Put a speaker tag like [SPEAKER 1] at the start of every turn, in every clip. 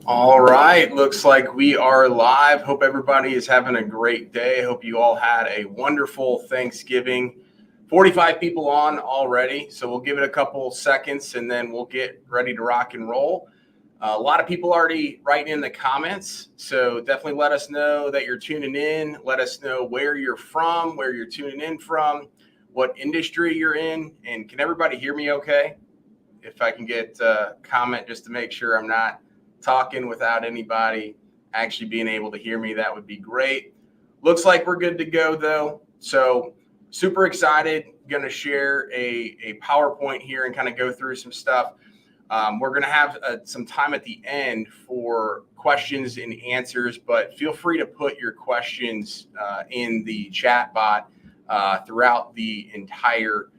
[SPEAKER 1] All right, looks like we are live. Hope everybody is having a great day. Hope you all had a wonderful Thanksgiving. 45 people on already, so we'll give it a couple seconds and then we'll get ready to rock and roll. A lot of people already writing in the comments, so definitely let us know that you're tuning in. Let us know where you're from, where you're tuning in from, what industry you're in, and can everybody hear me okay? If I can get a comment just to make sure I'm not talking without anybody actually being able to hear me, that would be great. Looks like we're good to go though. So super excited. Going to share a PowerPoint here and kind of go through some stuff. We're going to have some time at the end for questions and answers, but feel free to put your questions in the chat bot throughout the entire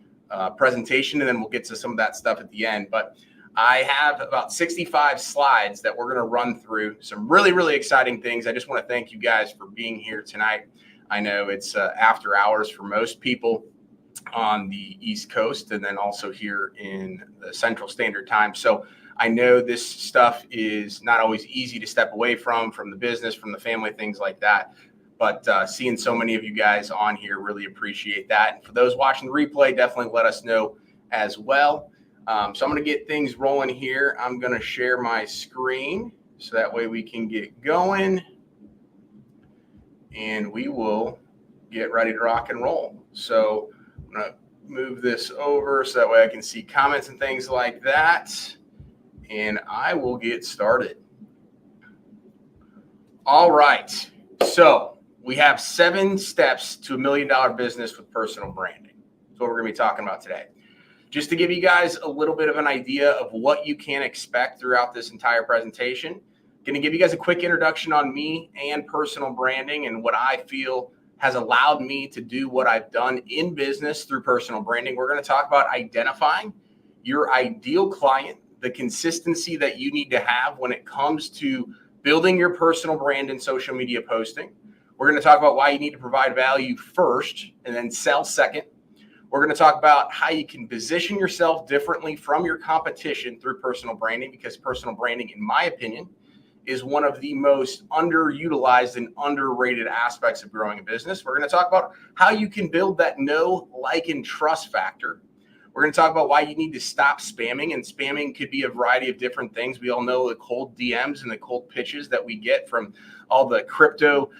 [SPEAKER 1] presentation, and then we'll get to some of that stuff at the end. But I have about 65 slides that we're going to run through. Some really, really exciting things. I just want to thank you guys for being here tonight. I know it's after hours for most people on the East Coast and then also here in the Central Standard Time. So I know this stuff is not always easy to step away from the business, from the family, things like that. But seeing so many of you guys on here, really appreciate that. And for those watching the replay, definitely let us know as well. So I'm going to get things rolling here. I'm going to share my screen so that way we can get going and we will get ready to rock and roll. So I'm going to move this over so that way I can see comments and things like that. And I will get started. All right. So we have 7 steps to $1 million business with personal branding. That's what we're going to be talking about today. Just to give you guys a little bit of an idea of what you can expect throughout this entire presentation, going to give you guys a quick introduction on me and personal branding and what I feel has allowed me to do what I've done in business through personal branding. We're going to talk about identifying your ideal client, the consistency that you need to have when it comes to building your personal brand in social media posting. We're going to talk about why you need to provide value first and then sell second. We're going to talk about how you can position yourself differently from your competition through personal branding, because personal branding, in my opinion, is one of the most underutilized and underrated aspects of growing a business. We're going to talk about how you can build that know, like, and trust factor. We're going to talk about why you need to stop spamming, and spamming could be a variety of different things. We all know the cold DMs and the cold pitches that we get from all the crypto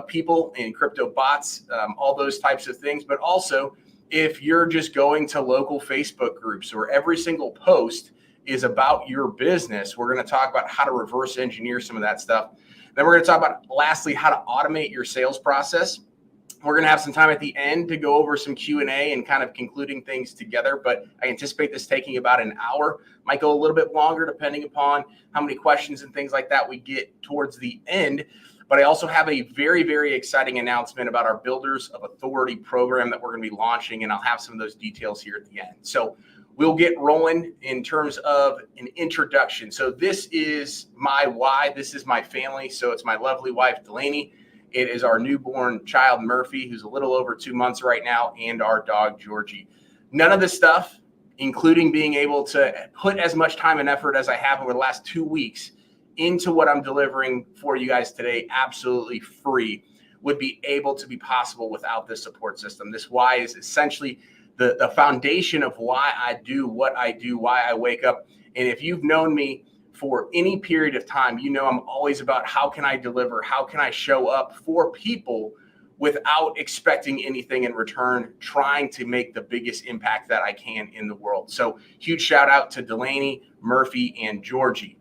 [SPEAKER 1] people and crypto bots, all those types of things, but also if you're just going to local Facebook groups where every single post is about your business, we're going to talk about how to reverse engineer some of that stuff. Then we're going to talk about, lastly, how to automate your sales process. We're going to have some time at the end to go over some Q&A and kind of concluding things together, but I anticipate this taking about an hour. Might go a little bit longer depending upon how many questions and things like that we get towards the end. But I also have a very, very exciting announcement about our Builders of Authority program that we're going to be launching, and I'll have some of those details here at the end. So we'll get rolling in terms of an introduction. So this is my why. This is my family. So it's my lovely wife, Delaney. It is our newborn child, Murphy, who's a little over 2 months right now, and our dog, Georgie. None of this stuff, including being able to put as much time and effort as I have over the last 2 weeks into what I'm delivering for you guys today, absolutely free, would be able to be possible without this support system. This why is essentially the foundation of why I do what I do, why I wake up. And if you've known me for any period of time, you know I'm always about how can I deliver, how can I show up for people without expecting anything in return, trying to make the biggest impact that I can in the world. So huge shout out to Delaney, Murphy, and Georgie.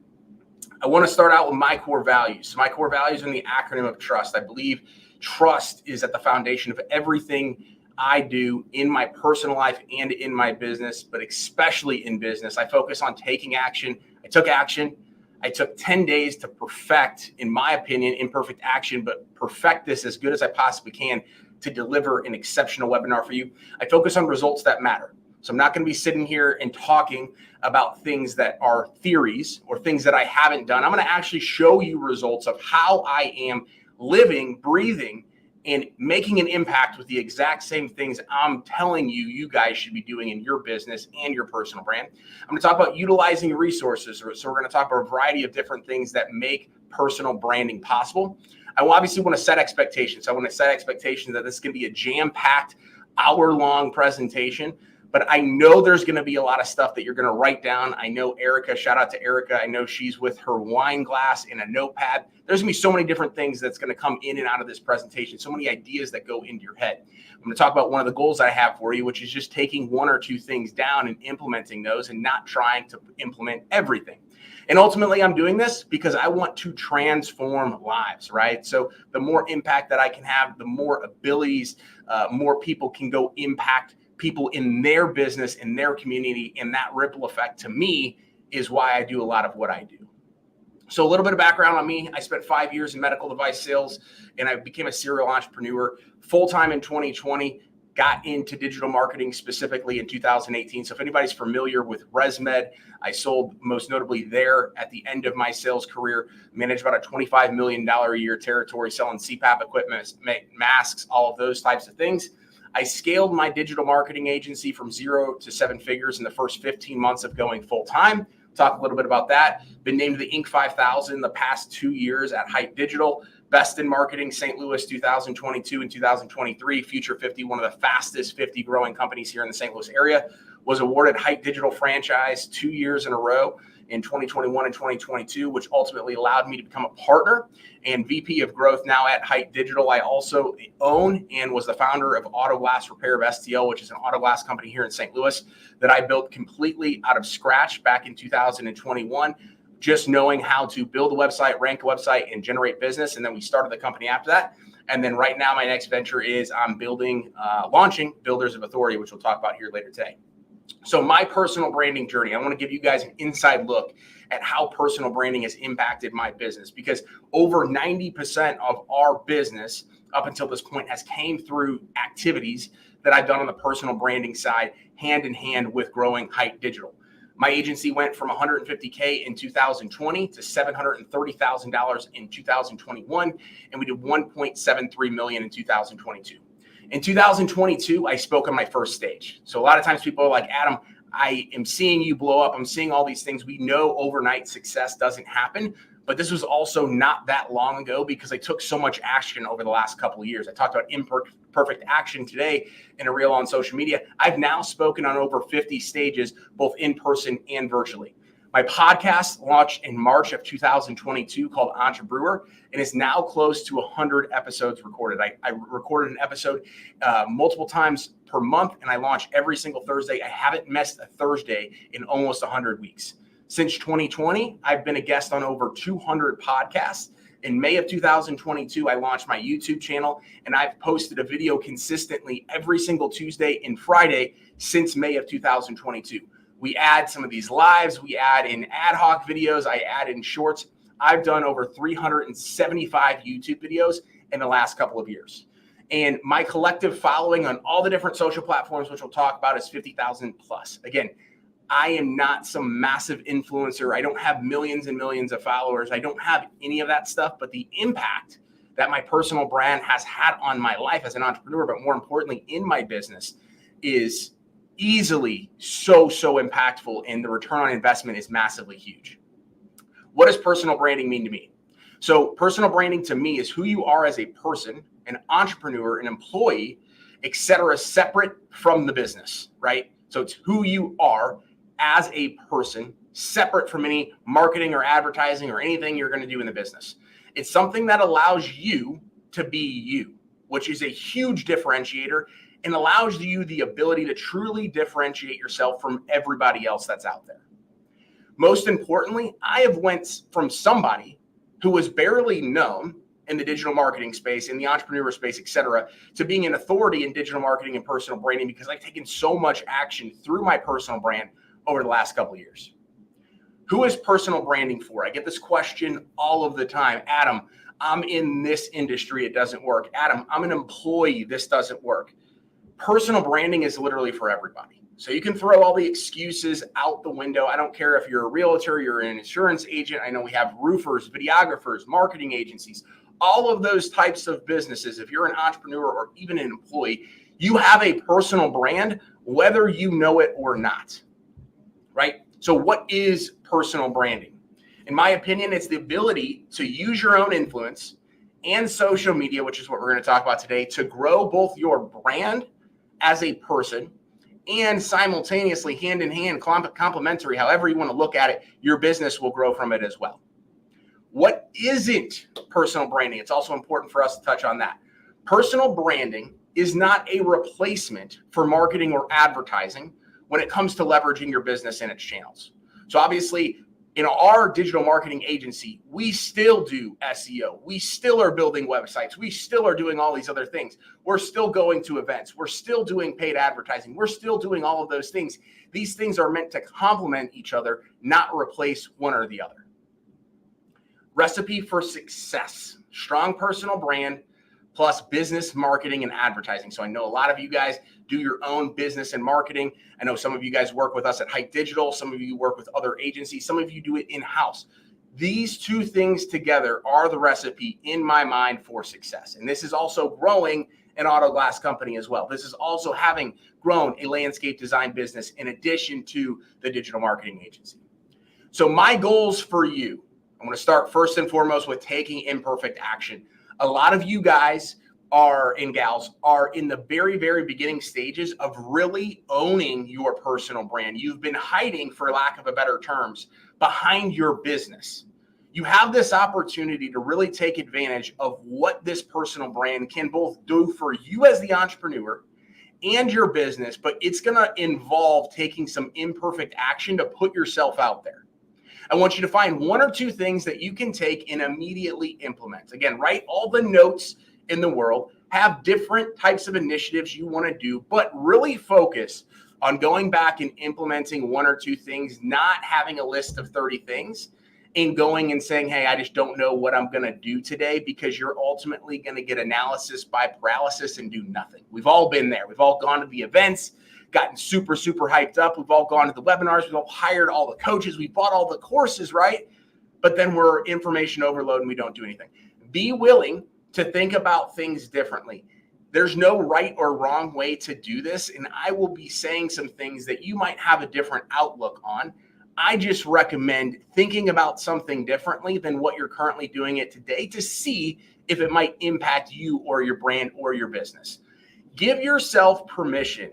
[SPEAKER 1] I want to start out with my core values. So my core values are in the acronym of trust. I believe trust is at the foundation of everything I do in my personal life and in my business, but especially in business. I focus on taking action. I took action. I took 10 days to perfect, in my opinion, imperfect action, but perfect this as good as I possibly can to deliver an exceptional webinar for you. I focus on results that matter. So I'm not going to be sitting here and talking about things that are theories or things that I haven't done. I'm going to actually show you results of how I am living, breathing, and making an impact with the exact same things I'm telling you, you guys should be doing in your business and your personal brand. I'm going to talk about utilizing resources. So we're going to talk about a variety of different things that make personal branding possible. I obviously want to set expectations. I want to set expectations that this is going to be a jam-packed hour-long presentation, but I know there's going to be a lot of stuff that you're going to write down. I know Erica, shout out to Erica. I know she's with her wine glass and a notepad. There's going to be so many different things that's going to come in and out of this presentation, so many ideas that go into your head. I'm going to talk about one of the goals I have for you, which is just taking one or two things down and implementing those and not trying to implement everything. And ultimately, I'm doing this because I want to transform lives, right? So the more impact that I can have, the more abilities, more people can go impact people in their business, in their community, and that ripple effect to me is why I do a lot of what I do. So a little bit of background on me. I spent 5 years in medical device sales, and I became a serial entrepreneur full-time in 2020, got into digital marketing specifically in 2018. So if anybody's familiar with ResMed, I sold most notably there at the end of my sales career, managed about a $25 million a year territory, selling CPAP equipment, masks, all of those types of things. I scaled my digital marketing agency from 0 to 7 figures in the first 15 months of going full time. Talk a little bit about that. Been named the Inc. 5000 the past 2 years at Hype Digital. Best in Marketing St. Louis 2022 and 2023. Future 50, one of the fastest 50 growing companies here in the St. Louis area. Was awarded Hype Digital franchise 2 years in a row in 2021 and 2022, which ultimately allowed me to become a partner and VP of growth now at Hype Digital. I also own and was the founder of Auto Glass Repair of STL, which is an auto glass company here in St. Louis that I built completely out of scratch back in 2021, just knowing how to build a website, rank a website, and generate business. And then we started the company after that. And then right now, my next venture is I'm launching Builders of Authority, which we'll talk about here later today. So my personal branding journey, I want to give you guys an inside look at how personal branding has impacted my business, because over 90% of our business up until this point has came through activities that I've done on the personal branding side, hand in hand with growing Hype Digital. My agency went from $150K in 2020 to $730,000 in 2021, and we did $1.73 million in 2022. In 2022, I spoke on my first stage. So a lot of times people are like, Adam, I am seeing you blow up. I'm seeing all these things. We know overnight success doesn't happen, but this was also not that long ago because I took so much action over the last couple of years. I talked about imperfect action today in a reel on social media. I've now spoken on over 50 stages, both in person and virtually. My podcast launched in March of 2022 called Entrepreneur and is now close to 100 episodes recorded. I recorded an episode multiple times per month, and I launch every single Thursday. I haven't missed a Thursday in almost 100 weeks. Since 2020, I've been a guest on over 200 podcasts. In May of 2022, I launched my YouTube channel, and I've posted a video consistently every single Tuesday and Friday since May of 2022. We add some of these lives. We add in ad hoc videos. I add in shorts. I've done over 375 YouTube videos in the last couple of years. And my collective following on all the different social platforms, which we'll talk about, is 50,000 plus. Again, I am not some massive influencer. I don't have millions and millions of followers. I don't have any of that stuff. But the impact that my personal brand has had on my life as an entrepreneur, but more importantly in my business, is easily so impactful, and the return on investment is massively huge. What does personal branding mean to me? So personal branding to me is who you are as a person, an entrepreneur, an employee, etc., separate from the business, right? So it's who you are as a person, separate from any marketing or advertising or anything you're going to do in the business. It's something that allows you to be you, which is a huge differentiator and allows you the ability to truly differentiate yourself from everybody else that's out there. Most importantly, I have went from somebody who was barely known in the digital marketing space, in the entrepreneur space, et cetera, to being an authority in digital marketing and personal branding because I've taken so much action through my personal brand over the last couple of years. Who is personal branding for? I get this question all of the time. Adam, I'm in this industry, it doesn't work. Adam, I'm an employee, this doesn't work. Personal branding is literally for everybody. So you can throw all the excuses out the window. I don't care if you're a realtor, you're an insurance agent. I know we have roofers, videographers, marketing agencies, all of those types of businesses, if you're an entrepreneur or even an employee, you have a personal brand, whether you know it or not, right? So what is personal branding? In my opinion, it's the ability to use your own influence and social media, which is what we're going to talk about today, to grow both your brand as a person and simultaneously, hand in hand, complementary, however you want to look at it, your business will grow from it as well. What isn't personal branding? It's also important for us to touch on that. Personal branding is not a replacement for marketing or advertising when it comes to leveraging your business and its channels. So obviously, in our digital marketing agency, we still do SEO. We still are building websites. We still are doing all these other things. We're still going to events. We're still doing paid advertising. We're still doing all of those things. These things are meant to complement each other, not replace one or the other. Recipe for success: strong personal brand plus business marketing and advertising. So I know a lot of you guys do your own business and marketing. I know some of you guys work with us at Hike Digital. Some of you work with other agencies. Some of you do it in-house. These two things together are the recipe in my mind for success. And this is also growing an auto glass company as well. This is also having grown a landscape design business in addition to the digital marketing agency. So my goals for you, I'm going to start first and foremost with taking imperfect action. A lot of you guys and gals are in the very, very beginning stages of really owning your personal brand. You've been hiding, for lack of a better terms, behind your business. You have this opportunity to really take advantage of what this personal brand can both do for you as the entrepreneur and your business, but it's going to involve taking some imperfect action to put yourself out there. I want you to find one or two things that you can take and immediately implement. Again, write all the notes in the world, have different types of initiatives you want to do, but really focus on going back and implementing one or two things, not having a list of 30 things and going and saying, hey, I just don't know what I'm going to do today, because you're ultimately going to get analysis by paralysis and do nothing. We've all been there. We've all gone to the events, gotten super, super hyped up. We've all gone to the webinars. We've all hired all the coaches. We bought all the courses, right? But then we're information overload and we don't do anything. Be willing to think about things differently. There's no right or wrong way to do this. And I will be saying some things that you might have a different outlook on. I just recommend thinking about something differently than what you're currently doing it today to see if it might impact you or your brand or your business. Give yourself permission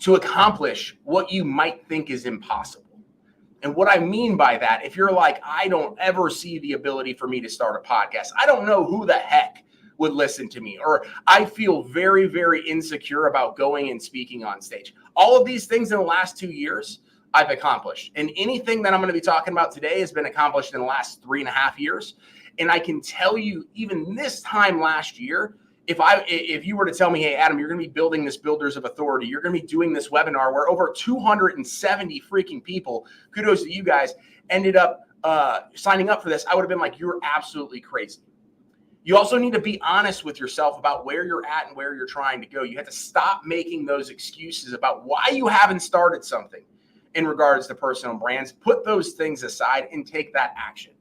[SPEAKER 1] to accomplish what you might think is impossible. And what I mean by that, if you're like, I don't ever see the ability for me to start a podcast, I don't know who the heck would listen to me, or I feel very, very insecure about going and speaking on stage. All of these things in the last 2 years, I've accomplished. And anything that I'm going to be talking about today has been accomplished in the last 3.5 years. And I can tell you, even this time last year, if you were to tell me, hey, Adam, you're going to be building this Builders of Authority, you're going to be doing this webinar where over 270 freaking people, kudos to you guys, ended up signing up for this, I would have been like, you're absolutely crazy. You also need to be honest with yourself about where you're at and where you're trying to go. You have to stop making those excuses about why you haven't started something in regards to personal brands. Put those things aside and take that action.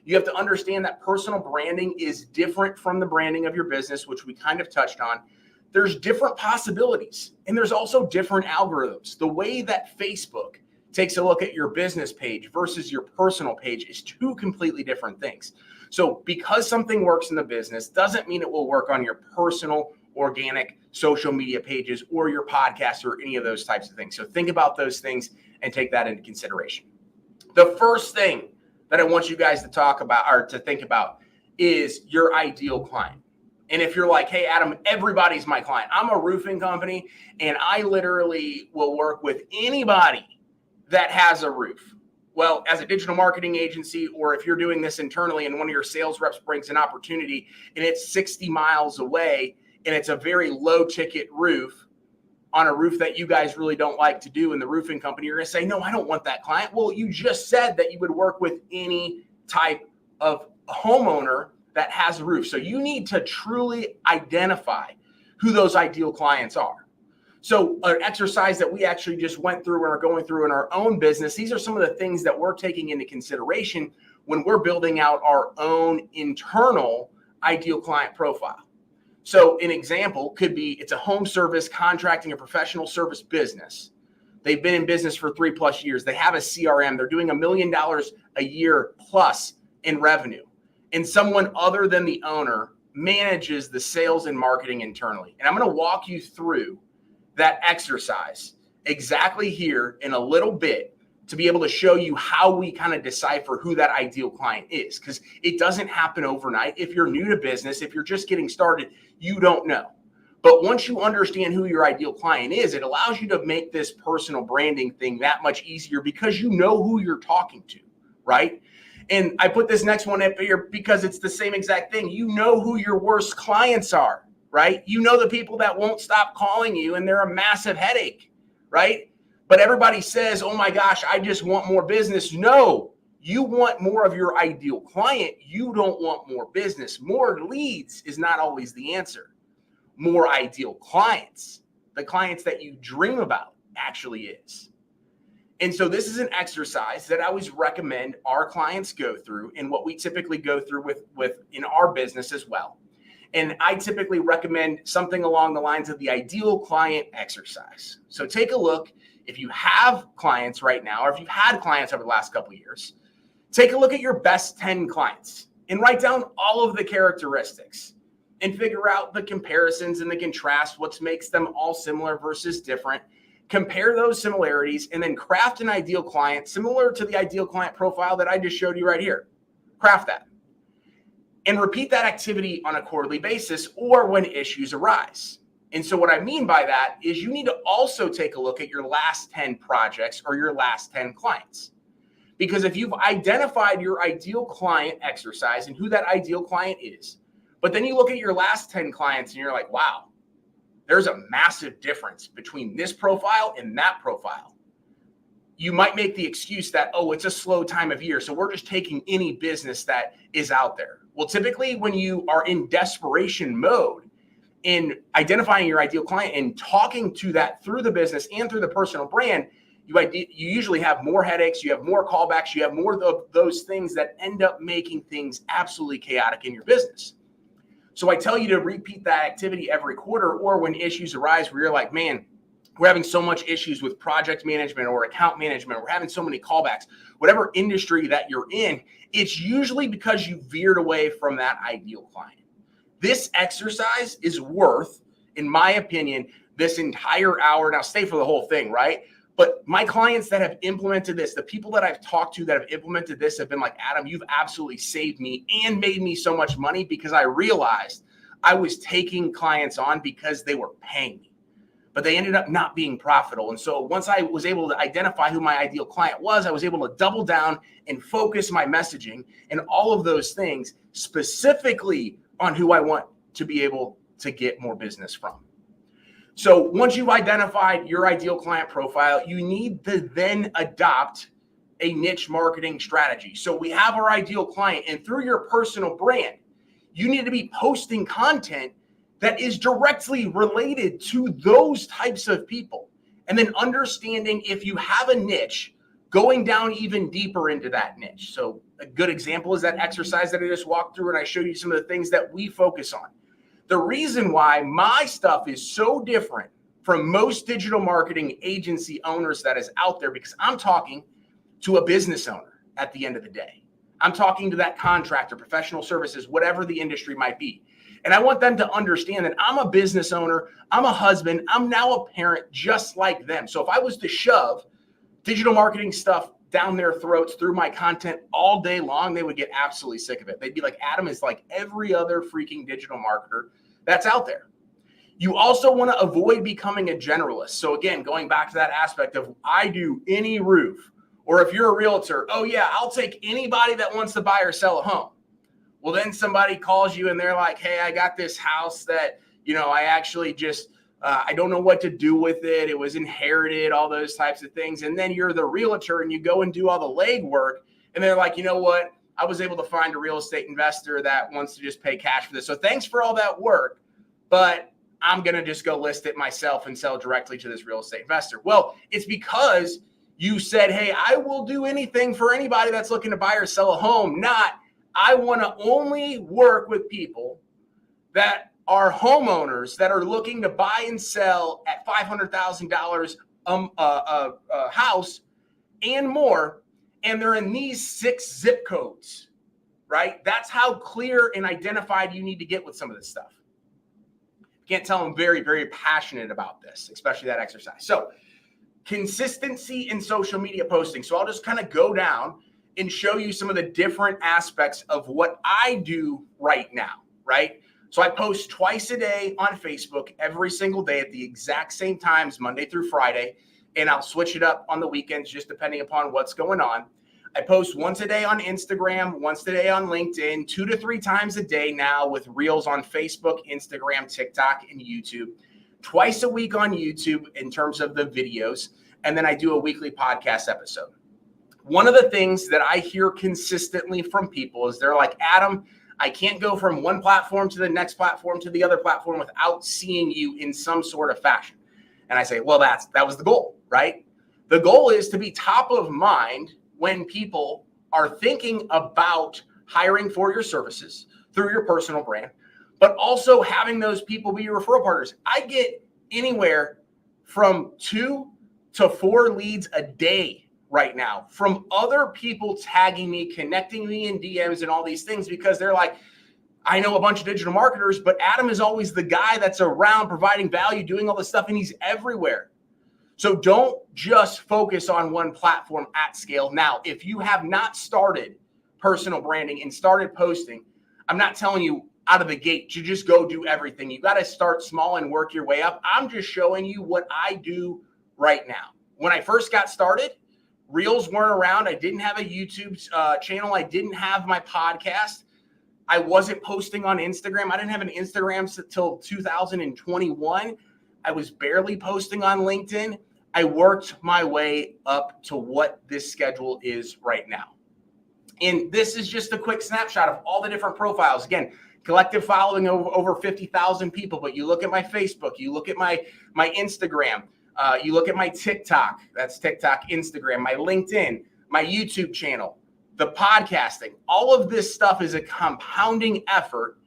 [SPEAKER 1] You have to understand that personal branding is different from the branding of your business, which we kind of touched on. There's different possibilities, and there's also different algorithms. The way that Facebook takes a look at your business page versus your personal page is two completely different things. So because something works in the business doesn't mean it will work on your personal, organic social media pages or your podcast or any of those types of things. So think about those things and take that into consideration. The first thing that I want you guys to talk about or to think about is your ideal client. And if you're like, hey, Adam, everybody's my client. I'm a roofing company and I literally will work with anybody that has a roof. Well, as a digital marketing agency, or if you're doing this internally and one of your sales reps brings an opportunity and it's 60 miles away and it's a very low ticket roof on a roof that you guys really don't like to do in the roofing company, you're going to say, no, I don't want that client. Well, you just said that you would work with any type of homeowner that has a roof. So you need to truly identify who those ideal clients are. So an exercise that we actually just went through and are going through in our own business, these are some of the things that we're taking into consideration when we're building out our own internal ideal client profile. So an example could be it's a home service contracting, a professional service business. They've been in business for 3+ years. They have a CRM. They're doing $1 million a year plus in revenue. And someone other than the owner manages the sales and marketing internally. And I'm going to walk you through that exercise exactly here in a little bit to be able to show you how we kind of decipher who that ideal client is, because it doesn't happen overnight. If you're new to business, if you're just getting started, you don't know. But once you understand who your ideal client is, it allows you to make this personal branding thing that much easier because you know who you're talking to, right? And I put this next one up here because it's the same exact thing. You know who your worst clients are, right? You know the people that won't stop calling you and they're a massive headache, right? But everybody says, oh my gosh, I just want more business. No, you want more of your ideal client. You don't want more business. More leads is not always the answer. More ideal clients, the clients that you dream about, actually is. And so this is an exercise that I always recommend our clients go through, and what we typically go through with in our business as well. And I typically recommend something along the lines of the ideal client exercise. So take a look. If you have clients right now, or if you've had clients over the last couple of years, take a look at your best 10 clients and write down all of the characteristics and figure out the comparisons and the contrast, what makes them all similar versus different. Compare those similarities and then craft an ideal client similar to the ideal client profile that I just showed you right here. Craft that and repeat that activity on a quarterly basis or when issues arise. And so what I mean by that is you need to also take a look at your last 10 projects or your last 10 clients. Because if you've identified your ideal client exercise and who that ideal client is, but then you look at your last 10 clients and you're like, wow, there's a massive difference between this profile and that profile. You might make the excuse that, oh, it's a slow time of year, so we're just taking any business that is out there. Well, typically when you are in desperation mode in identifying your ideal client and talking to that through the business and through the personal brand, you usually have more headaches, you have more callbacks, you have more of those things that end up making things absolutely chaotic in your business. So I tell you to repeat that activity every quarter, or when issues arise where you're like, man, we're having so much issues with project management or account management, we're having so many callbacks, whatever industry that you're in, it's usually because you veered away from that ideal client. This exercise is worth, in my opinion, this entire hour. Now stay for the whole thing, right? But my clients that have implemented this, the people that I've talked to that have implemented this have been like, Adam, you've absolutely saved me and made me so much money because I realized I was taking clients on because they were paying me, but they ended up not being profitable. And so once I was able to identify who my ideal client was, I was able to double down and focus my messaging and all of those things specifically on who I want to be able to get more business from. So once you've identified your ideal client profile, you need to then adopt a niche marketing strategy. So we have our ideal client, and through your personal brand, you need to be posting content that is directly related to those types of people. And then understanding if you have a niche, going down even deeper into that niche. So a good example is that exercise that I just walked through, and I showed you some of the things that we focus on. The reason why my stuff is so different from most digital marketing agency owners that is out there, because I'm talking to a business owner at the end of the day. I'm talking to that contractor, professional services, whatever the industry might be. And I want them to understand that I'm a business owner, I'm a husband, I'm now a parent just like them. So if I was to shove digital marketing stuff down their throats through my content all day long, they would get absolutely sick of it. They'd be like, Adam is like every other freaking digital marketer that's out there. You also want to avoid becoming a generalist. So again, going back to that aspect of I do any roof, or if you're a realtor, oh yeah, I'll take anybody that wants to buy or sell a home. Well, then somebody calls you and they're like, hey, I got this house that, I actually just, I don't know what to do with it. It was inherited, all those types of things. And then you're the realtor and you go and do all the legwork. And they're like, you know what? I was able to find a real estate investor that wants to just pay cash for this. So thanks for all that work, but I'm going to just go list it myself and sell directly to this real estate investor. Well, it's because you said, hey, I will do anything for anybody that's looking to buy or sell a home, not I want to only work with people that are homeowners that are looking to buy and sell at $500,000 a house and more, and they're in these 6 zip codes, right? That's how clear and identified you need to get with some of this stuff. Can't tell I'm very, very passionate about this, especially that exercise. So consistency in social media posting. So I'll just kind of go down and show you some of the different aspects of what I do right now, right? So I post twice a day on Facebook every single day at the exact same times, Monday through Friday, and I'll switch it up on the weekends just depending upon what's going on. I post once a day on Instagram, once a day on LinkedIn, 2 to 3 times a day now with Reels on Facebook, Instagram, TikTok, and YouTube. Twice a week on YouTube in terms of the videos. And then I do a weekly podcast episode. One of the things that I hear consistently from people is they're like, Adam, I can't go from one platform to the next platform to the other platform without seeing you in some sort of fashion. And I say, well, that was the goal, right? The goal is to be top of mind when people are thinking about hiring for your services through your personal brand, but also having those people be your referral partners. I get anywhere from 2 to 4 leads a day right now from other people tagging me, connecting me in DMs and all these things because they're like, I know a bunch of digital marketers, but Adam is always the guy that's around providing value, doing all this stuff, and he's everywhere. So don't just focus on one platform at scale. Now, if you have not started personal branding and started posting, I'm not telling you out of the gate to just go do everything. You got to start small and work your way up. I'm just showing you what I do right now. When I first got started, Reels weren't around. I didn't have a YouTube channel. I didn't have my podcast. I wasn't posting on Instagram. I didn't have an Instagram until 2021. I was barely posting on LinkedIn. I worked my way up to what this schedule is right now. And this is just a quick snapshot of all the different profiles. Again, collective following of over 50,000 people. But you look at my Facebook, you look at my Instagram, you look at my TikTok, that's TikTok, Instagram, my LinkedIn, my YouTube channel, the podcasting. All of this stuff is a compounding effort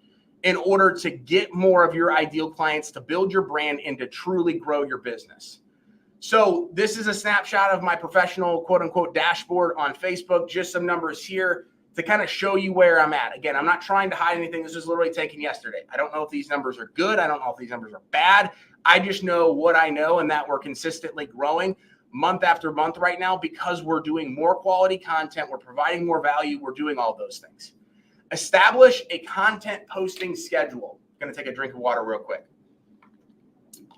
[SPEAKER 1] in order to get more of your ideal clients, to build your brand, and to truly grow your business. So this is a snapshot of my professional quote unquote dashboard on Facebook, just some numbers here to kind of show you where I'm at. Again, I'm not trying to hide anything. This was literally taken yesterday. I don't know if these numbers are good. I don't know if these numbers are bad. I just know what I know and that we're consistently growing month after month right now because we're doing more quality content. We're providing more value. We're doing all those things. Establish a content posting schedule. I'm going to take a drink of water real quick.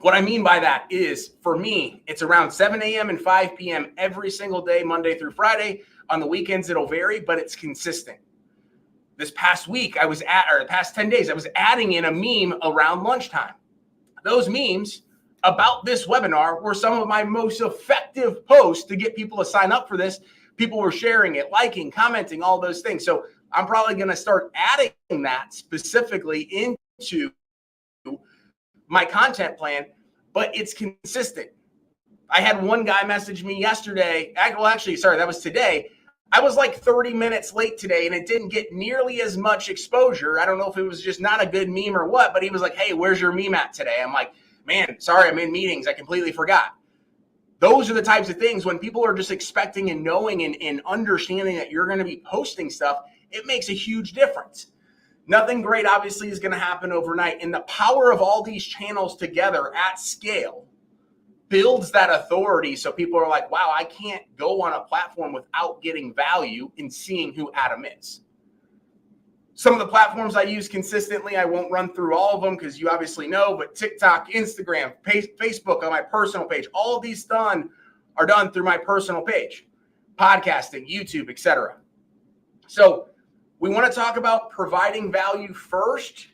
[SPEAKER 1] What I mean by that is, for me, it's around 7 a.m. and 5 p.m. every single day, Monday through Friday. On the weekends, it'll vary, but it's consistent. This past week, the past 10 days, I was adding in a meme around lunchtime. Those memes about this webinar were some of my most effective posts to get people to sign up for this. People were sharing it, liking, commenting, all those things. So I'm probably going to start adding that specifically into my content plan, but it's consistent. I had one guy message me yesterday. Well, actually, sorry, that was today. I was like 30 minutes late today and it didn't get nearly as much exposure. I don't know if it was just not a good meme or what, but he was like, hey, where's your meme at today? I'm like, man, sorry, I'm in meetings. I completely forgot. Those are the types of things when people are just expecting and knowing and understanding that you're going to be posting stuff, it makes a huge difference. Nothing great, obviously, is going to happen overnight. And the power of all these channels together at scale builds that authority. So people are like, wow, I can't go on a platform without getting value and seeing who Adam is. Some of the platforms I use consistently, I won't run through all of them because you obviously know, but TikTok, Instagram, Facebook on my personal page, all of these are done through my personal page, podcasting, YouTube, etc. So we want to talk about providing value first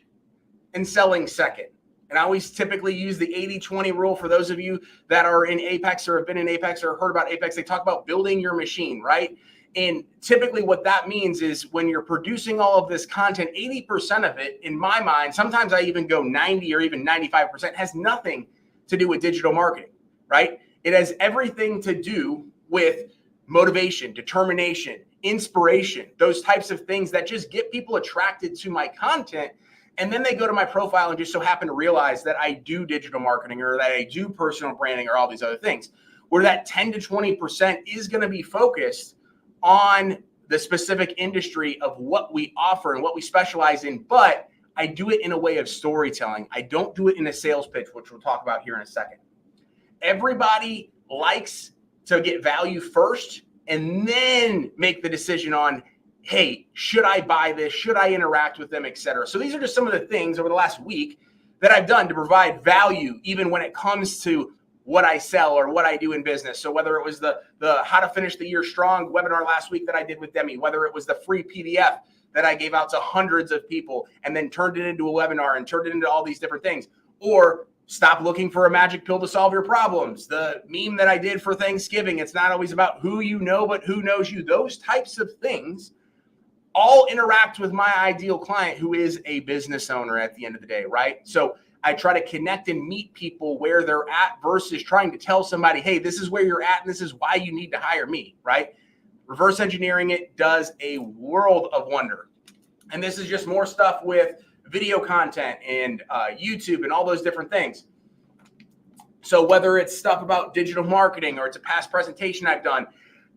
[SPEAKER 1] and selling second. And I always typically use the 80-20 rule for those of you that are in Apex or have been in Apex or heard about Apex. They talk about building your machine, right? And typically what that means is when you're producing all of this content, 80% of it, in my mind, sometimes I even go 90 or even 95%, has nothing to do with digital marketing, right? It has everything to do with motivation, determination, inspiration, those types of things that just get people attracted to my content. And then they go to my profile and just so happen to realize that I do digital marketing or that I do personal branding or all these other things, where that 10 to 20% is going to be focused on the specific industry of what we offer and what we specialize in. But I do it in a way of storytelling. I don't do it in a sales pitch, which we'll talk about here in a second. Everybody likes to get value first and then make the decision on, hey, should I buy this? Should I interact with them, et cetera? So these are just some of the things over the last week that I've done to provide value, even when it comes to what I sell or what I do in business. So whether it was the how to finish the year strong webinar last week that I did with Demi, whether it was the free PDF that I gave out to hundreds of people and then turned it into a webinar and turned it into all these different things, or stop looking for a magic pill to solve your problems. The meme that I did for Thanksgiving, it's not always about who you know, but who knows you. Those types of things all interact with my ideal client, who is a business owner at the end of the day, right? So I try to connect and meet people where they're at versus trying to tell somebody, hey, this is where you're at and this is why you need to hire me, right? Reverse engineering it does a world of wonder. And this is just more stuff with video content and YouTube and all those different things. So whether it's stuff about digital marketing or it's a past presentation I've done,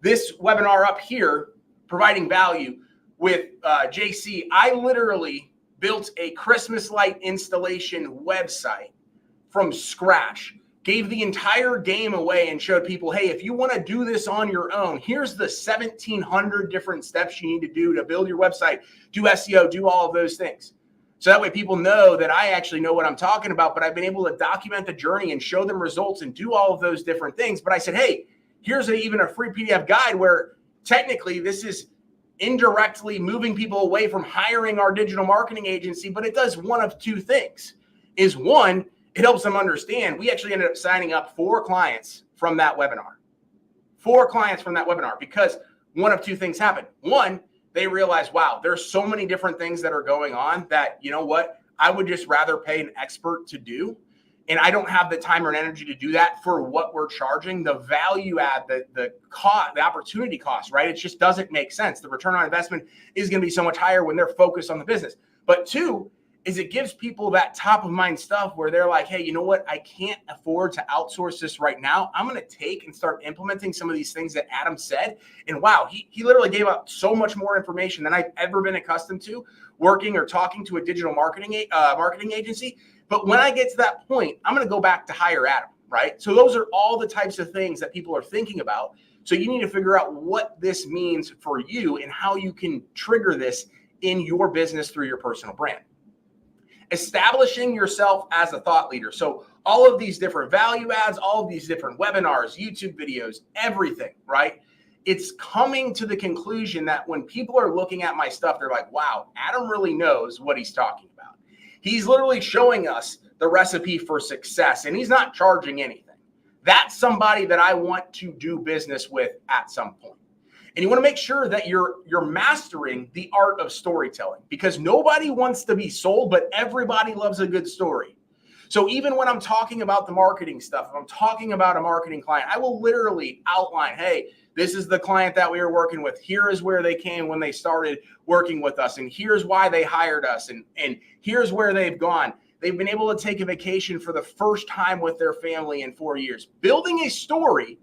[SPEAKER 1] this webinar up here, providing value with JC, I literally built a Christmas light installation website from scratch, gave the entire game away and showed people, hey, if you want to do this on your own, here's the 1,700 different steps you need to do to build your website, do SEO, do all of those things. So that way people know that I actually know what I'm talking about, but I've been able to document the journey and show them results and do all of those different things. But I said, hey, here's even a free PDF guide where technically this is indirectly moving people away from hiring our digital marketing agency, but it does one of two things. Is one, it helps them understand. We actually ended up signing up 4 clients from that webinar. 4 clients from that webinar because one of two things happened. One, they realized, wow, there's so many different things that are going on that, you know what, I would just rather pay an expert to do. And I don't have the time or energy to do that for what we're charging. The value add, the cost, the opportunity cost, right? It just doesn't make sense. The return on investment is going to be so much higher when they're focused on the business. But 2 is it gives people that top of mind stuff where they're like, hey, you know what? I can't afford to outsource this right now. I'm going to take and start implementing some of these things that Adam said. And wow, he literally gave out so much more information than I've ever been accustomed to working or talking to a digital marketing agency. But when I get to that point, I'm going to go back to hire Adam, right? So those are all the types of things that people are thinking about. So you need to figure out what this means for you and how you can trigger this in your business through your personal brand. Establishing yourself as a thought leader. So all of these different value adds, all of these different webinars, YouTube videos, everything, right? It's coming to the conclusion that when people are looking at my stuff, they're like, wow, Adam really knows what he's talking about. He's literally showing us the recipe for success, and he's not charging anything. That's somebody that I want to do business with at some point. And you want to make sure that you're mastering the art of storytelling, because nobody wants to be sold, but everybody loves a good story. So even when I'm talking about the marketing stuff, if I'm talking about a marketing client, I will literally outline, hey, this is the client that we are working with. Here is where they came when they started working with us. And here's why they hired us. And here's where they've gone. They've been able to take a vacation for the first time with their family in 4 years. Building a story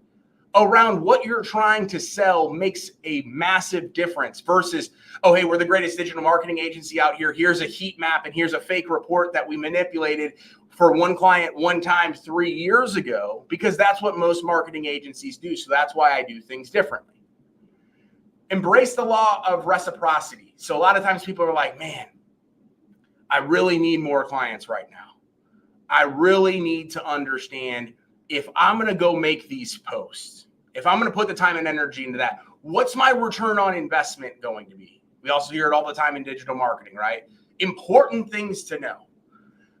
[SPEAKER 1] around what you're trying to sell makes a massive difference versus, oh, hey, we're the greatest digital marketing agency out here. Here's a heat map and here's a fake report that we manipulated for one client one time 3 years ago, because that's what most marketing agencies do. So that's why I do things differently. Embrace the law of reciprocity. So a lot of times people are like, man, I really need more clients right now. I really need to understand, if I'm going to go make these posts, if I'm going to put the time and energy into that, what's my return on investment going to be? We also hear it all the time in digital marketing, right? Important things to know.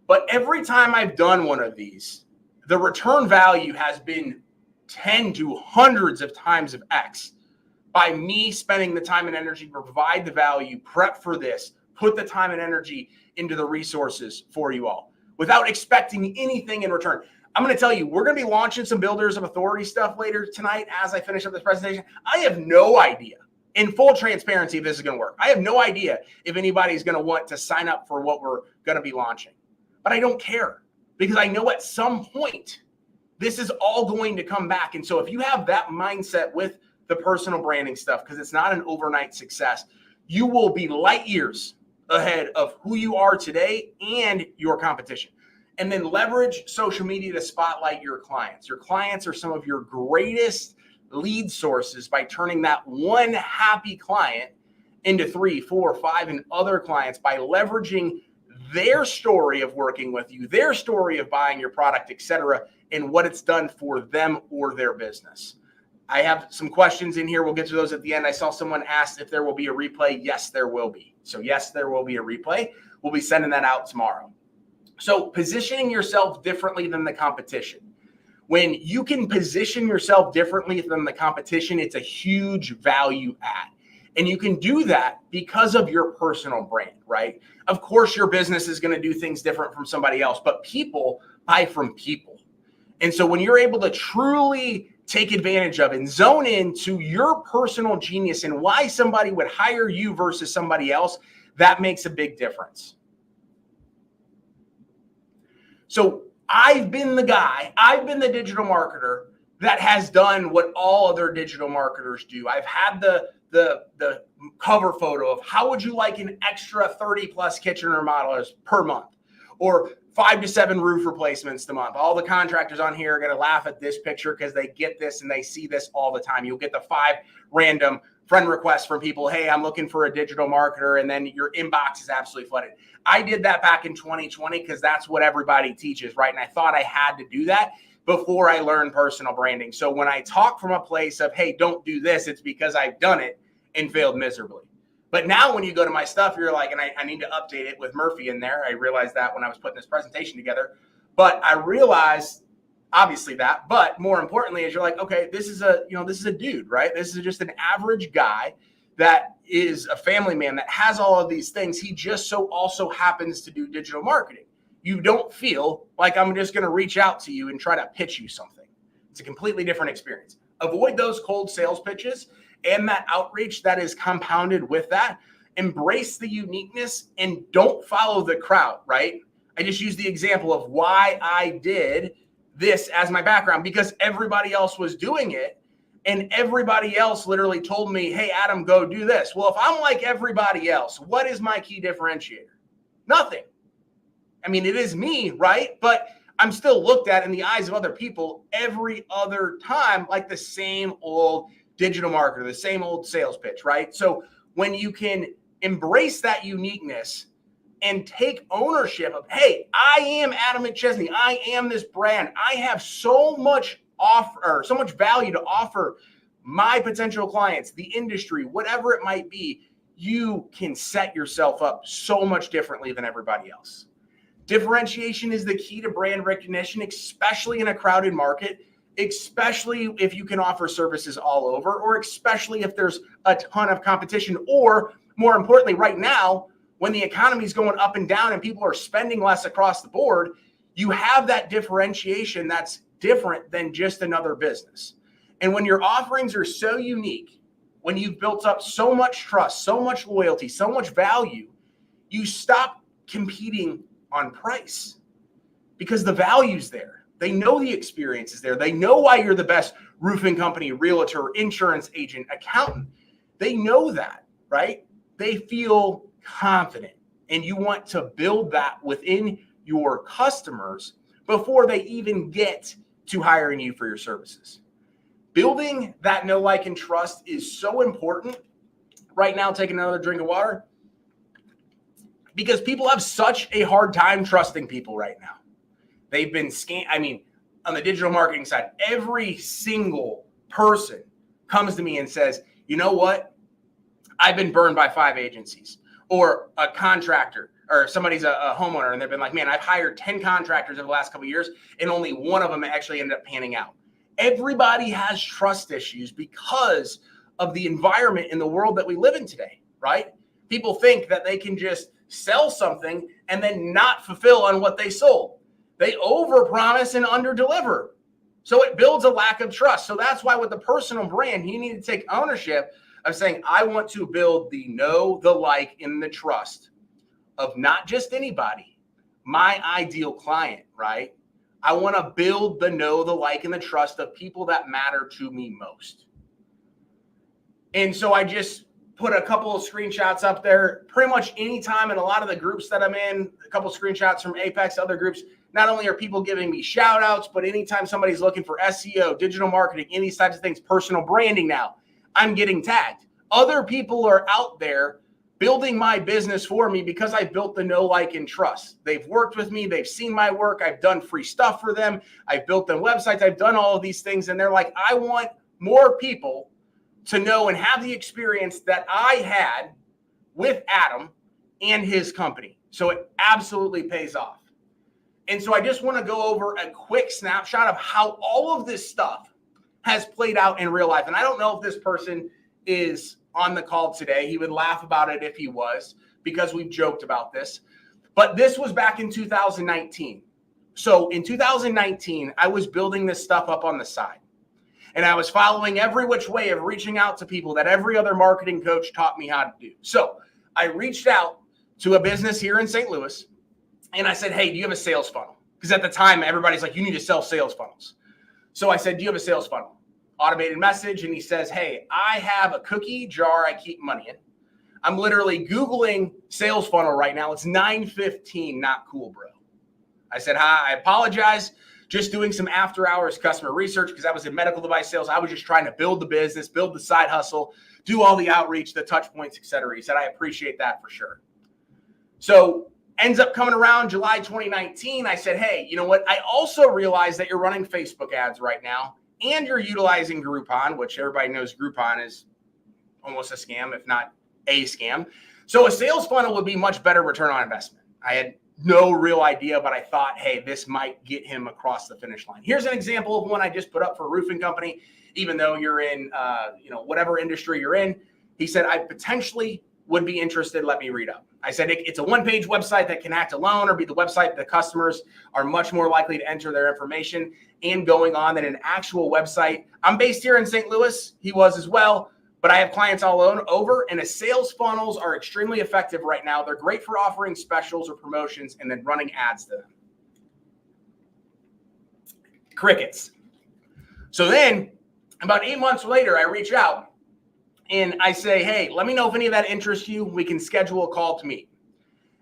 [SPEAKER 1] But every time I've done one of these, the return value has been 10 to hundreds of times of X by me spending the time and energy to provide the value, prep for this, put the time and energy into the resources for you all without expecting anything in return. I'm going to tell you, we're going to be launching some Builders of Authority stuff later tonight as I finish up this presentation. I have no idea in full transparency, if this is going to work. I have no idea if anybody's going to want to sign up for what we're going to be launching, but I don't care because I know at some point this is all going to come back. And so if you have that mindset with the personal branding stuff, because it's not an overnight success, you will be light years ahead of who you are today and your competition. And then leverage social media to spotlight your clients. Your clients are some of your greatest lead sources by turning that one happy client into 3, 4, 5 and other clients by leveraging their story of working with you, their story of buying your product, etc., and what it's done for them or their business. I have some questions in here. We'll get to those at the end. I saw someone asked if there will be a replay. Yes, there will be. So yes, there will be a replay. We'll be sending that out tomorrow. So positioning yourself differently than the competition. When you can position yourself differently than the competition, it's a huge value add. And you can do that because of your personal brand, right? Of course, your business is going to do things different from somebody else, but people buy from people. And so when you're able to truly take advantage of and zone into your personal genius and why somebody would hire you versus somebody else, that makes a big difference. So I've been the guy, I've been the digital marketer that has done what all other digital marketers do. I've had the cover photo of how would you like an extra 30 plus kitchen remodelers per month, or 5 to 7 roof replacements a month. All the contractors on here are going to laugh at this picture because they get this and they see this all the time. You'll get the 5 random friend requests from people. Hey, I'm looking for a digital marketer. And then your inbox is absolutely flooded. I did that back in 2020 because that's what everybody teaches, right? And I thought I had to do that before I learned personal branding. So when I talk from a place of, hey, don't do this, it's because I've done it and failed miserably. But now when you go to my stuff, you're like, and I need to update it with Murphy in there. I realized that when I was putting this presentation together. But I realized, obviously that, but more importantly is you're like, okay, this is a dude, right? This is just an average guy that is a family man that has all of these things. He just so also happens to do digital marketing. You don't feel like I'm just going to reach out to you and try to pitch you something. It's a completely different experience. Avoid those cold sales pitches and that outreach that is compounded with that. Embrace the uniqueness and don't follow the crowd, right? I just used the example of why I did this as my background because everybody else was doing it. And everybody else literally told me, hey, Adam, go do this. Well, if I'm like everybody else, what is my key differentiator? Nothing. I mean, it is me, right? But I'm still looked at in the eyes of other people every other time like the same old digital marketer, the same old sales pitch, right? So when you can embrace that uniqueness and take ownership of, hey, I am Adam McChesney. I am this brand. I have so much offer, so much value to offer my potential clients, the industry, whatever it might be. You can set yourself up so much differently than everybody else. Differentiation is the key to brand recognition, especially in a crowded market, especially if you can offer services all over, or especially if there's a ton of competition, or more importantly, right now, when the economy is going up and down and people are spending less across the board, you have that differentiation that's different than just another business. And when your offerings are so unique, when you've built up so much trust, so much loyalty, so much value, you stop competing on price because the value's there. They know the experience is there. They know why you're the best roofing company, realtor, insurance agent, accountant. They know that, right? They feel confident, and you want to build that within your customers before they even get to hiring you for your services. Building that know, like, and trust is so important. Right now, take another drink of water. Because people have such a hard time trusting people right now. They've been on the digital marketing side, every single person comes to me and says, you know what? I've been burned by 5 agencies, or a contractor, or somebody's a homeowner, and they've been like, man, I've hired 10 contractors over the last couple of years, and only one of them actually ended up panning out. Everybody has trust issues because of the environment in the world that we live in today, right? People think that they can just sell something and then not fulfill on what they sold. They overpromise and underdeliver. So it builds a lack of trust. So that's why with the personal brand, you need to take ownership of saying, I want to build the know, the like, and the trust of not just anybody, my ideal client, right? I want to build the know, the like, and the trust of people that matter to me most. And so I just put a couple of screenshots up there pretty much anytime in a lot of the groups that I'm in, a couple of screenshots from Apex, other groups. Not only are people giving me shout outs, but anytime somebody's looking for SEO, digital marketing, any types of things, personal branding now, I'm getting tagged. Other people are out there building my business for me because I built the know, like, and trust. They've worked with me. They've seen my work. I've done free stuff for them. I've built them websites. I've done all of these things. And they're like, I want more people to know and have the experience that I had with Adam and his company. So it absolutely pays off. And so I just want to go over a quick snapshot of how all of this stuff has played out in real life. And I don't know if this person is on the call today. He would laugh about it if he was, because we've joked about this. But this was back in 2019. So in 2019, I was building this stuff up on the side. And I was following every which way of reaching out to people that every other marketing coach taught me how to do. So I reached out to a business here in St. Louis, and I said, hey, do you have a sales funnel? Because at the time, everybody's like, you need to sell sales funnels. So I said, do you have a sales funnel? Automated message. And he says, hey, I have a cookie jar I keep money in. I'm literally Googling sales funnel right now. It's 9:15. Not cool, bro. I said, hi, I apologize. Just doing some after hours customer research because I was in medical device sales. I was just trying to build the business, build the side hustle, do all the outreach, the touch points, et cetera. He said, I appreciate that for sure. So ends up coming around July 2019. I said, hey, you know what? I also realized that you're running Facebook ads right now and you're utilizing Groupon, which everybody knows Groupon is almost a scam, if not a scam. So a sales funnel would be much better return on investment. I had no real idea, but I thought, hey, this might get him across the finish line. Here's an example of one I just put up for a roofing company. Even though you're in, whatever industry you're in, he said, I potentially would be interested. Let me read up. I said, it's a one-page website that can act alone or be the website the customers are much more likely to enter their information and going on than an actual website. I'm based here in St. Louis. He was as well. But I have clients all over, and the sales funnels are extremely effective right now. They're great for offering specials or promotions and then running ads to them. Crickets. So then about 8 months later, I reach out and I say, hey, let me know if any of that interests you. We can schedule a call to meet.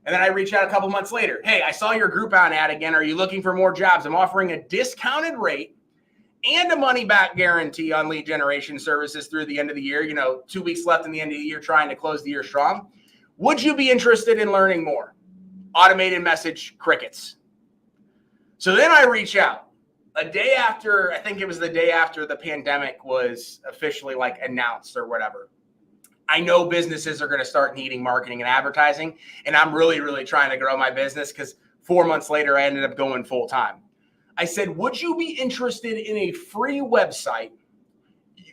[SPEAKER 1] And then I reach out a couple months later. Hey, I saw your Groupon ad again. Are you looking for more jobs? I'm offering a discounted rate and a money-back guarantee on lead generation services through the end of the year. 2 weeks left in the end of the year, trying to close the year strong. Would you be interested in learning more? Automated message, crickets. So then I reach out a day after, I think it was the day after the pandemic was officially announced or whatever. I know businesses are going to start needing marketing and advertising, and I'm really, really trying to grow my business because 4 months later, I ended up going full time. I said, would you be interested in a free website?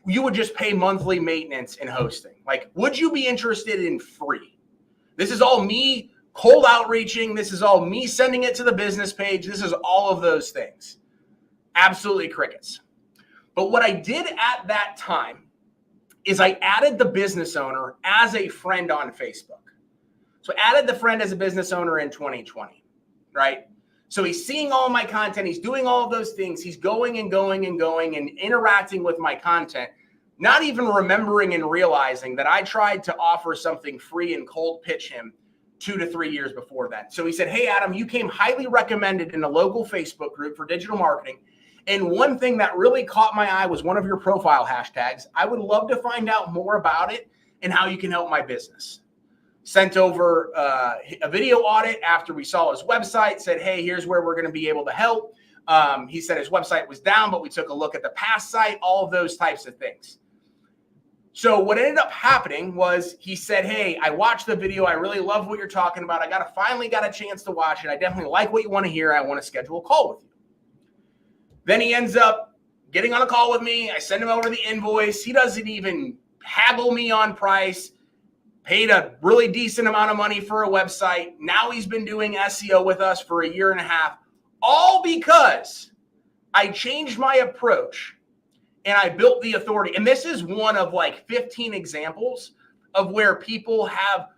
[SPEAKER 1] You would just pay monthly maintenance and hosting. Would you be interested in free? This is all me cold outreaching. This is all me sending it to the business page. This is all of those things. Absolutely crickets. But what I did at that time is I added the business owner as a friend on Facebook. So I added the friend as a business owner in 2020, right? So he's seeing all my content. He's doing all of those things. He's going and interacting with my content, not even remembering and realizing that I tried to offer something free and cold pitch him 2 to 3 years before that. So he said, hey, Adam, you came highly recommended in a local Facebook group for digital marketing. And one thing that really caught my eye was one of your profile hashtags. I would love to find out more about it and how you can help my business. Sent over a video audit after we saw his website, said, hey, here's where we're going to be able to help. He said his website was down, but we took a look at the past site, all of those types of things. So what ended up happening was he said, hey, I watched the video. I really love what you're talking about. I finally got a chance to watch it. I definitely like what you want to hear. I want to schedule a call with you. Then he ends up getting on a call with me. I send him over the invoice. He doesn't even haggle me on price. Paid a really decent amount of money for a website. Now he's been doing SEO with us for 1.5 years, all because I changed my approach and I built the authority. And this is one of like 15 examples of where people have,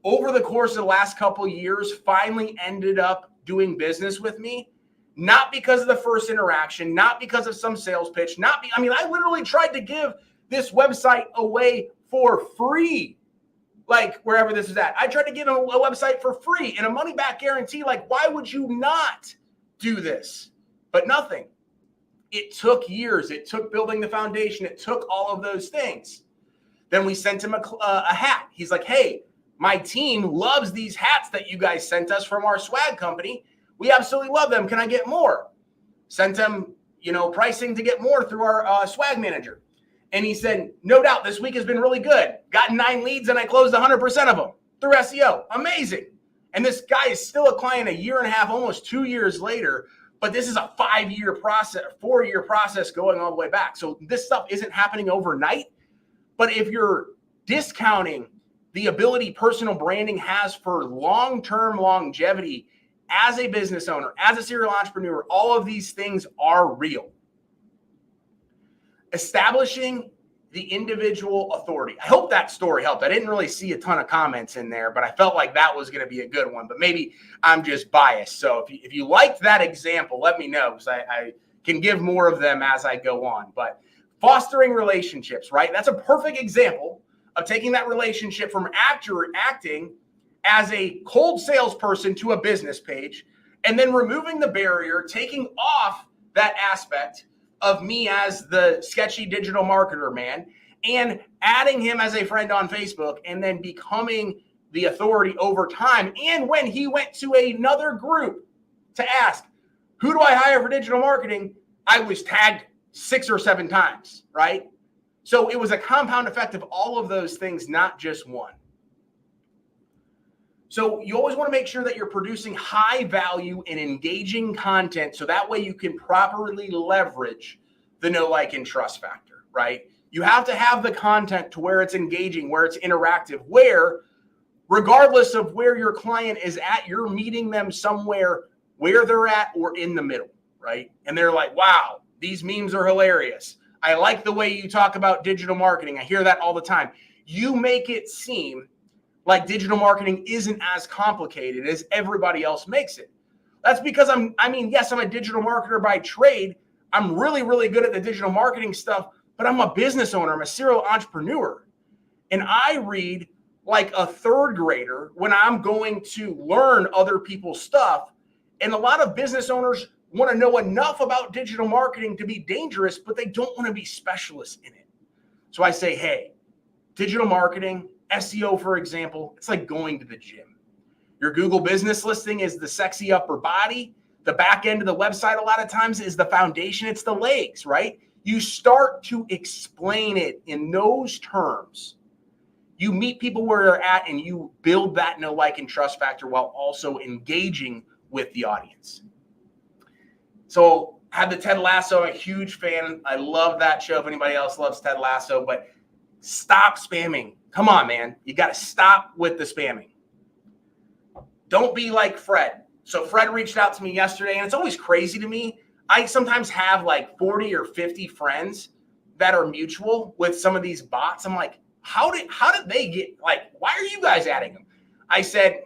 [SPEAKER 1] over the course of the last couple of years, finally ended up doing business with me. Not because of the first interaction, not because of some sales pitch, I literally tried to give this website away for free. Like wherever this is at, I tried to give them a website for free and a money back guarantee. Like, why would you not do this? But nothing. It took years. It took building the foundation. It took all of those things. Then we sent him a hat. He's like, hey, my team loves these hats that you guys sent us from our swag company. We absolutely love them. Can I get more? Sent him, pricing to get more through our swag manager. And he said, no doubt, this week has been really good. Got 9 leads and I closed 100% of them through SEO. Amazing. And this guy is still a client a year and a half, almost 2 years later. But this is a 5-year process, 4-year process going all the way back. So this stuff isn't happening overnight. But if you're discounting the ability personal branding has for long-term longevity as a business owner, as a serial entrepreneur, all of these things are real. Establishing the individual authority. I hope that story helped. I didn't really see a ton of comments in there, but I felt like that was going to be a good one. But maybe I'm just biased. So if you liked that example, let me know, because I can give more of them as I go on. But fostering relationships, right? That's a perfect example of taking that relationship from acting as a cold salesperson to a business page, and then removing the barrier, taking off that aspect of me as the sketchy digital marketer man, and adding him as a friend on Facebook, and then becoming the authority over time. And when he went to another group to ask, who do I hire for digital marketing? I was tagged 6 or 7 times, right? So it was a compound effect of all of those things, not just one. So you always want to make sure that you're producing high value and engaging content, so that way you can properly leverage the know, like, and trust factor, right? You have to have the content to where it's engaging, where it's interactive, where regardless of where your client is at, you're meeting them somewhere where they're at or in the middle, right? And they're like, wow, these memes are hilarious. I like the way you talk about digital marketing. I hear that all the time. You make it seem like digital marketing isn't as complicated as everybody else makes it. That's because yes, I'm a digital marketer by trade. I'm really, really good at the digital marketing stuff, but I'm a business owner. I'm a serial entrepreneur. And I read like a 3rd grader when I'm going to learn other people's stuff. And a lot of business owners want to know enough about digital marketing to be dangerous, but they don't want to be specialists in it. So I say, hey, digital marketing, SEO, for example, it's like going to the gym. Your Google business listing is the sexy upper body. The back end of the website a lot of times is the foundation. It's the legs, right? You start to explain it in those terms. You meet people where they're at and you build that know, like, and trust factor while also engaging with the audience. So had the Ted Lasso, I'm a huge fan. I love that show. If anybody else loves Ted Lasso, but stop spamming. Come on, man. You got to stop with the spamming. Don't be like Fred. So Fred reached out to me yesterday, and it's always crazy to me. I sometimes have like 40 or 50 friends that are mutual with some of these bots. I'm like, how did they get, like, why are you guys adding them? I said,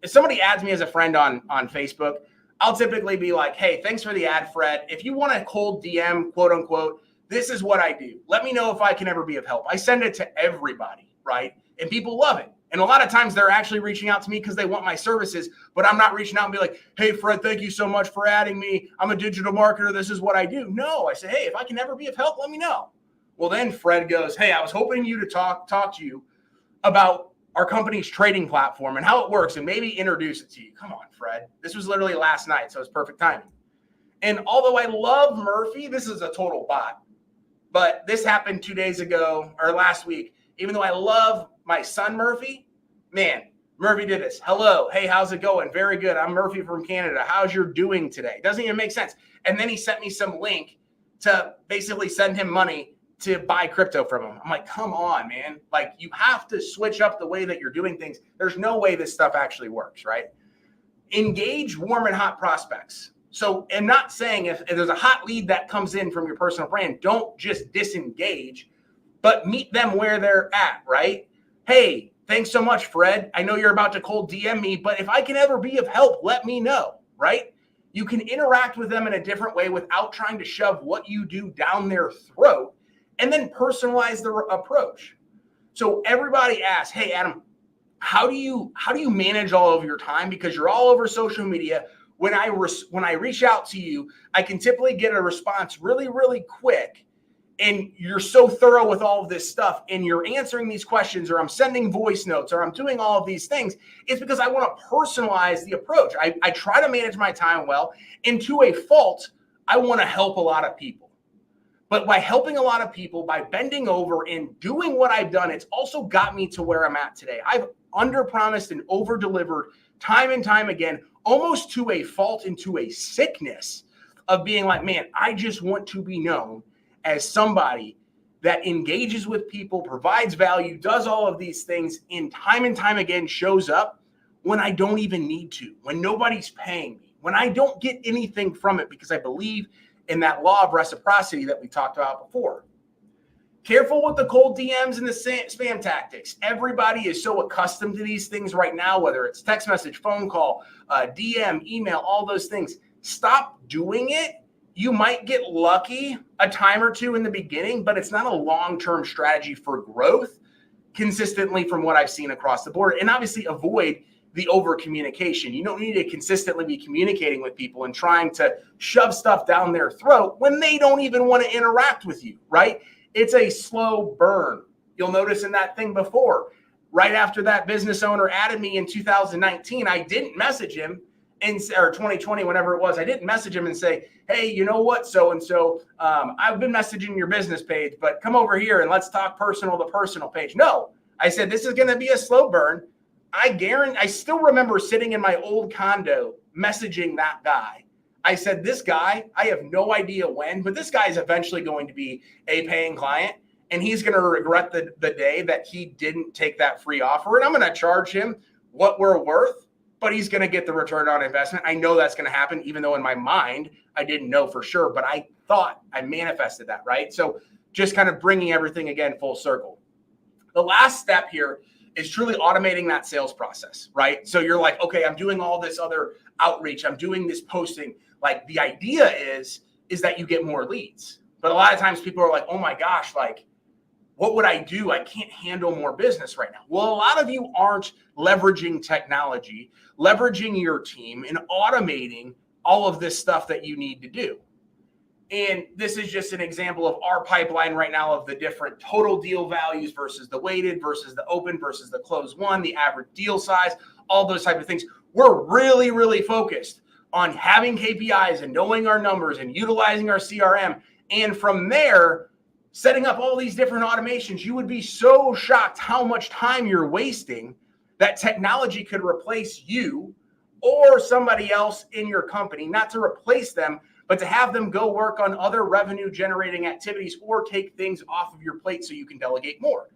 [SPEAKER 1] if somebody adds me as a friend on Facebook, I'll typically be like, hey, thanks for the ad, Fred. If you want a cold DM, quote unquote, this is what I do. Let me know if I can ever be of help. I send it to everybody, right? And people love it. And a lot of times they're actually reaching out to me because they want my services, but I'm not reaching out and be like, hey, Fred, thank you so much for adding me. I'm a digital marketer. This is what I do. No, I say, hey, if I can ever be of help, let me know. Well, then Fred goes, hey, I was hoping you to talk to you about our company's trading platform and how it works and maybe introduce it to you. Come on, Fred. This was literally last night, so it's perfect timing. And although I love Murphy, this is a total bot. But this happened 2 days ago or last week. Even though I love my son, Murphy, man, Murphy did this. Hello. Hey, how's it going? Very good. I'm Murphy from Canada. How's your doing today? Doesn't even make sense. And then he sent me some link to basically send him money to buy crypto from him. I'm like, come on, man. Like, you have to switch up the way that you're doing things. There's no way this stuff actually works, right? Engage warm and hot prospects. So I'm not saying if there's a hot lead that comes in from your personal brand, don't just disengage, but meet them where they're at, right? Hey, thanks so much, Fred. I know you're about to cold DM me, but if I can ever be of help, let me know, right? You can interact with them in a different way without trying to shove what you do down their throat, and then personalize the approach. So everybody asks, hey, Adam, how do you manage all of your time? Because you're all over social media. When I reach out to you, I can typically get a response really, really quick. And you're so thorough with all of this stuff, and you're answering these questions, or I'm sending voice notes, or I'm doing all of these things. It's because I want to personalize the approach. I try to manage my time well, and to a fault, I want to help a lot of people. But by helping a lot of people, by bending over and doing what I've done, it's also got me to where I'm at today. I've under-promised and over-delivered time and time again, almost to a fault and to a sickness of being like, man, I just want to be known as somebody that engages with people, provides value, does all of these things, and time again shows up when I don't even need to, when nobody's paying me, when I don't get anything from it, because I believe in that law of reciprocity that we talked about before. Careful with the cold DMs and the spam tactics. Everybody is so accustomed to these things right now, whether it's text message, phone call, DM, email, all those things. Stop doing it. You might get lucky a time or two in the beginning, but it's not a long-term strategy for growth consistently from what I've seen across the board. And obviously avoid the over communication. You don't need to consistently be communicating with people and trying to shove stuff down their throat when they don't even want to interact with you, right? It's a slow burn. You'll notice in that thing before, right after that business owner added me in 2019, I didn't message him or 2020, whenever it was, I didn't message him and say, hey, you know what? So-and-so, I've been messaging your business page, but come over here and let's talk personal to personal page. No, I said, this is going to be a slow burn. I still remember sitting in my old condo messaging that guy. I said, this guy, I have no idea when, but this guy is eventually going to be a paying client, and he's going to regret the day that he didn't take that free offer. And I'm going to charge him what we're worth, but he's going to get the return on investment. I know that's going to happen, even though in my mind, I didn't know for sure, but I thought I manifested that, right? So just kind of bringing everything again full circle. The last step here is truly automating that sales process, right? So you're like, okay, I'm doing all this other outreach. I'm doing this posting. Like the idea is that you get more leads. But a lot of times people are like, oh my gosh, like, what would I do? I can't handle more business right now. Well, a lot of you aren't leveraging technology, leveraging your team, and automating all of this stuff that you need to do. And this is just an example of our pipeline right now of the different total deal values versus the weighted versus the open versus the closed one, the average deal size, all those type of things. We're really, really focused on having KPIs and knowing our numbers and utilizing our CRM. And from there, setting up all these different automations. You would be so shocked how much time you're wasting that technology could replace you or somebody else in your company, not to replace them, but to have them go work on other revenue generating activities or take things off of your plate so you can delegate more.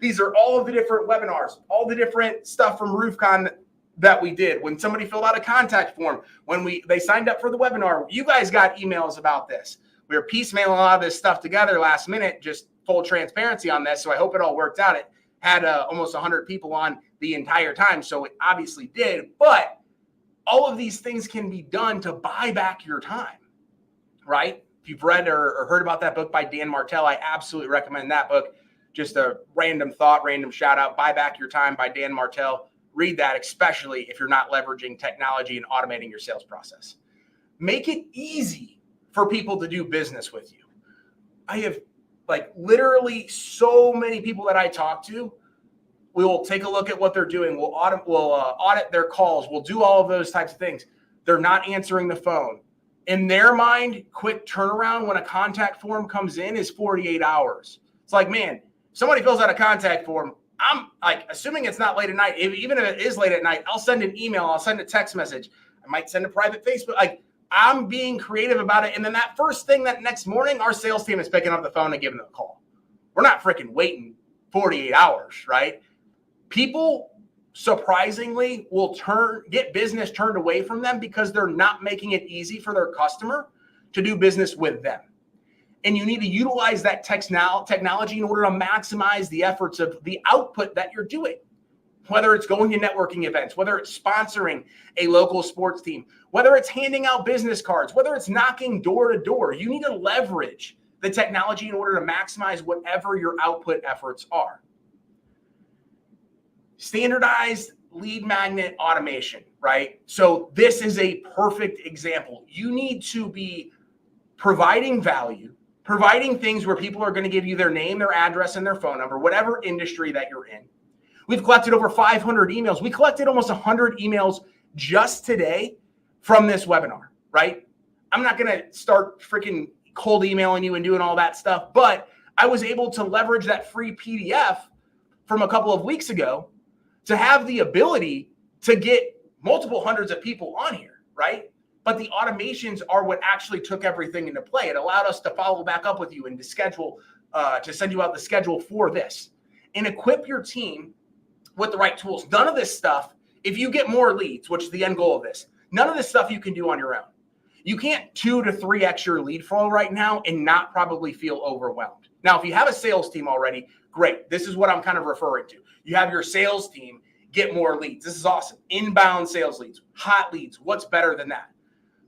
[SPEAKER 1] These are all of the different webinars, all the different stuff from RoofCon that we did. When somebody filled out a contact form, when they signed up for the webinar, you guys got emails about this. We were piecemealing a lot of this stuff together last minute, just full transparency on this. So I hope it all worked out. It had almost 100 people on the entire time. So it obviously did, but all of these things can be done to buy back your time, right? If you've read or heard about that book by Dan Martell, I absolutely recommend that book. Just a random thought, random shout out, Buy Back Your Time by Dan Martell. Read that, especially if you're not leveraging technology and automating your sales process. Make it easy for people to do business with you. I have literally so many people that I talk to. We will take a look at what they're doing. We'll audit their calls. We'll do all of those types of things. They're not answering the phone. In their mind, quick turnaround when a contact form comes in is 48 hours. It's like, man, somebody fills out a contact form. I'm like, assuming it's not late at night, even if it is late at night, I'll send an email. I'll send a text message. I might send a private Facebook. I'm being creative about it. And then that first thing that next morning, our sales team is picking up the phone and giving them a call. We're not freaking waiting 48 hours, right? People surprisingly will get business turned away from them because they're not making it easy for their customer to do business with them. And you need to utilize that technology in order to maximize the efforts of the output that you're doing. Whether it's going to networking events, whether it's sponsoring a local sports team, whether it's handing out business cards, whether it's knocking door to door, you need to leverage the technology in order to maximize whatever your output efforts are. Standardized lead magnet automation, right? So this is a perfect example. You need to be providing value, providing things where people are going to give you their name, their address, and their phone number, whatever industry that you're in. We've collected over 500 emails. We collected almost 100 emails just today from this webinar, right? I'm not going to start freaking cold emailing you and doing all that stuff, but I was able to leverage that free PDF from a couple of weeks ago to have the ability to get multiple hundreds of people on here, right? But the automations are what actually took everything into play. It allowed us to follow back up with you and to schedule, to send you out the schedule for this and equip your team with the right tools. None of this stuff, if you get more leads, which is the end goal of this, none of this stuff you can do on your own. You can't 2 to 3x your lead flow right now and not probably feel overwhelmed. Now, if you have a sales team already, great. This is what I'm kind of referring to. You have your sales team get more leads. This is awesome. Inbound sales leads, hot leads. What's better than that?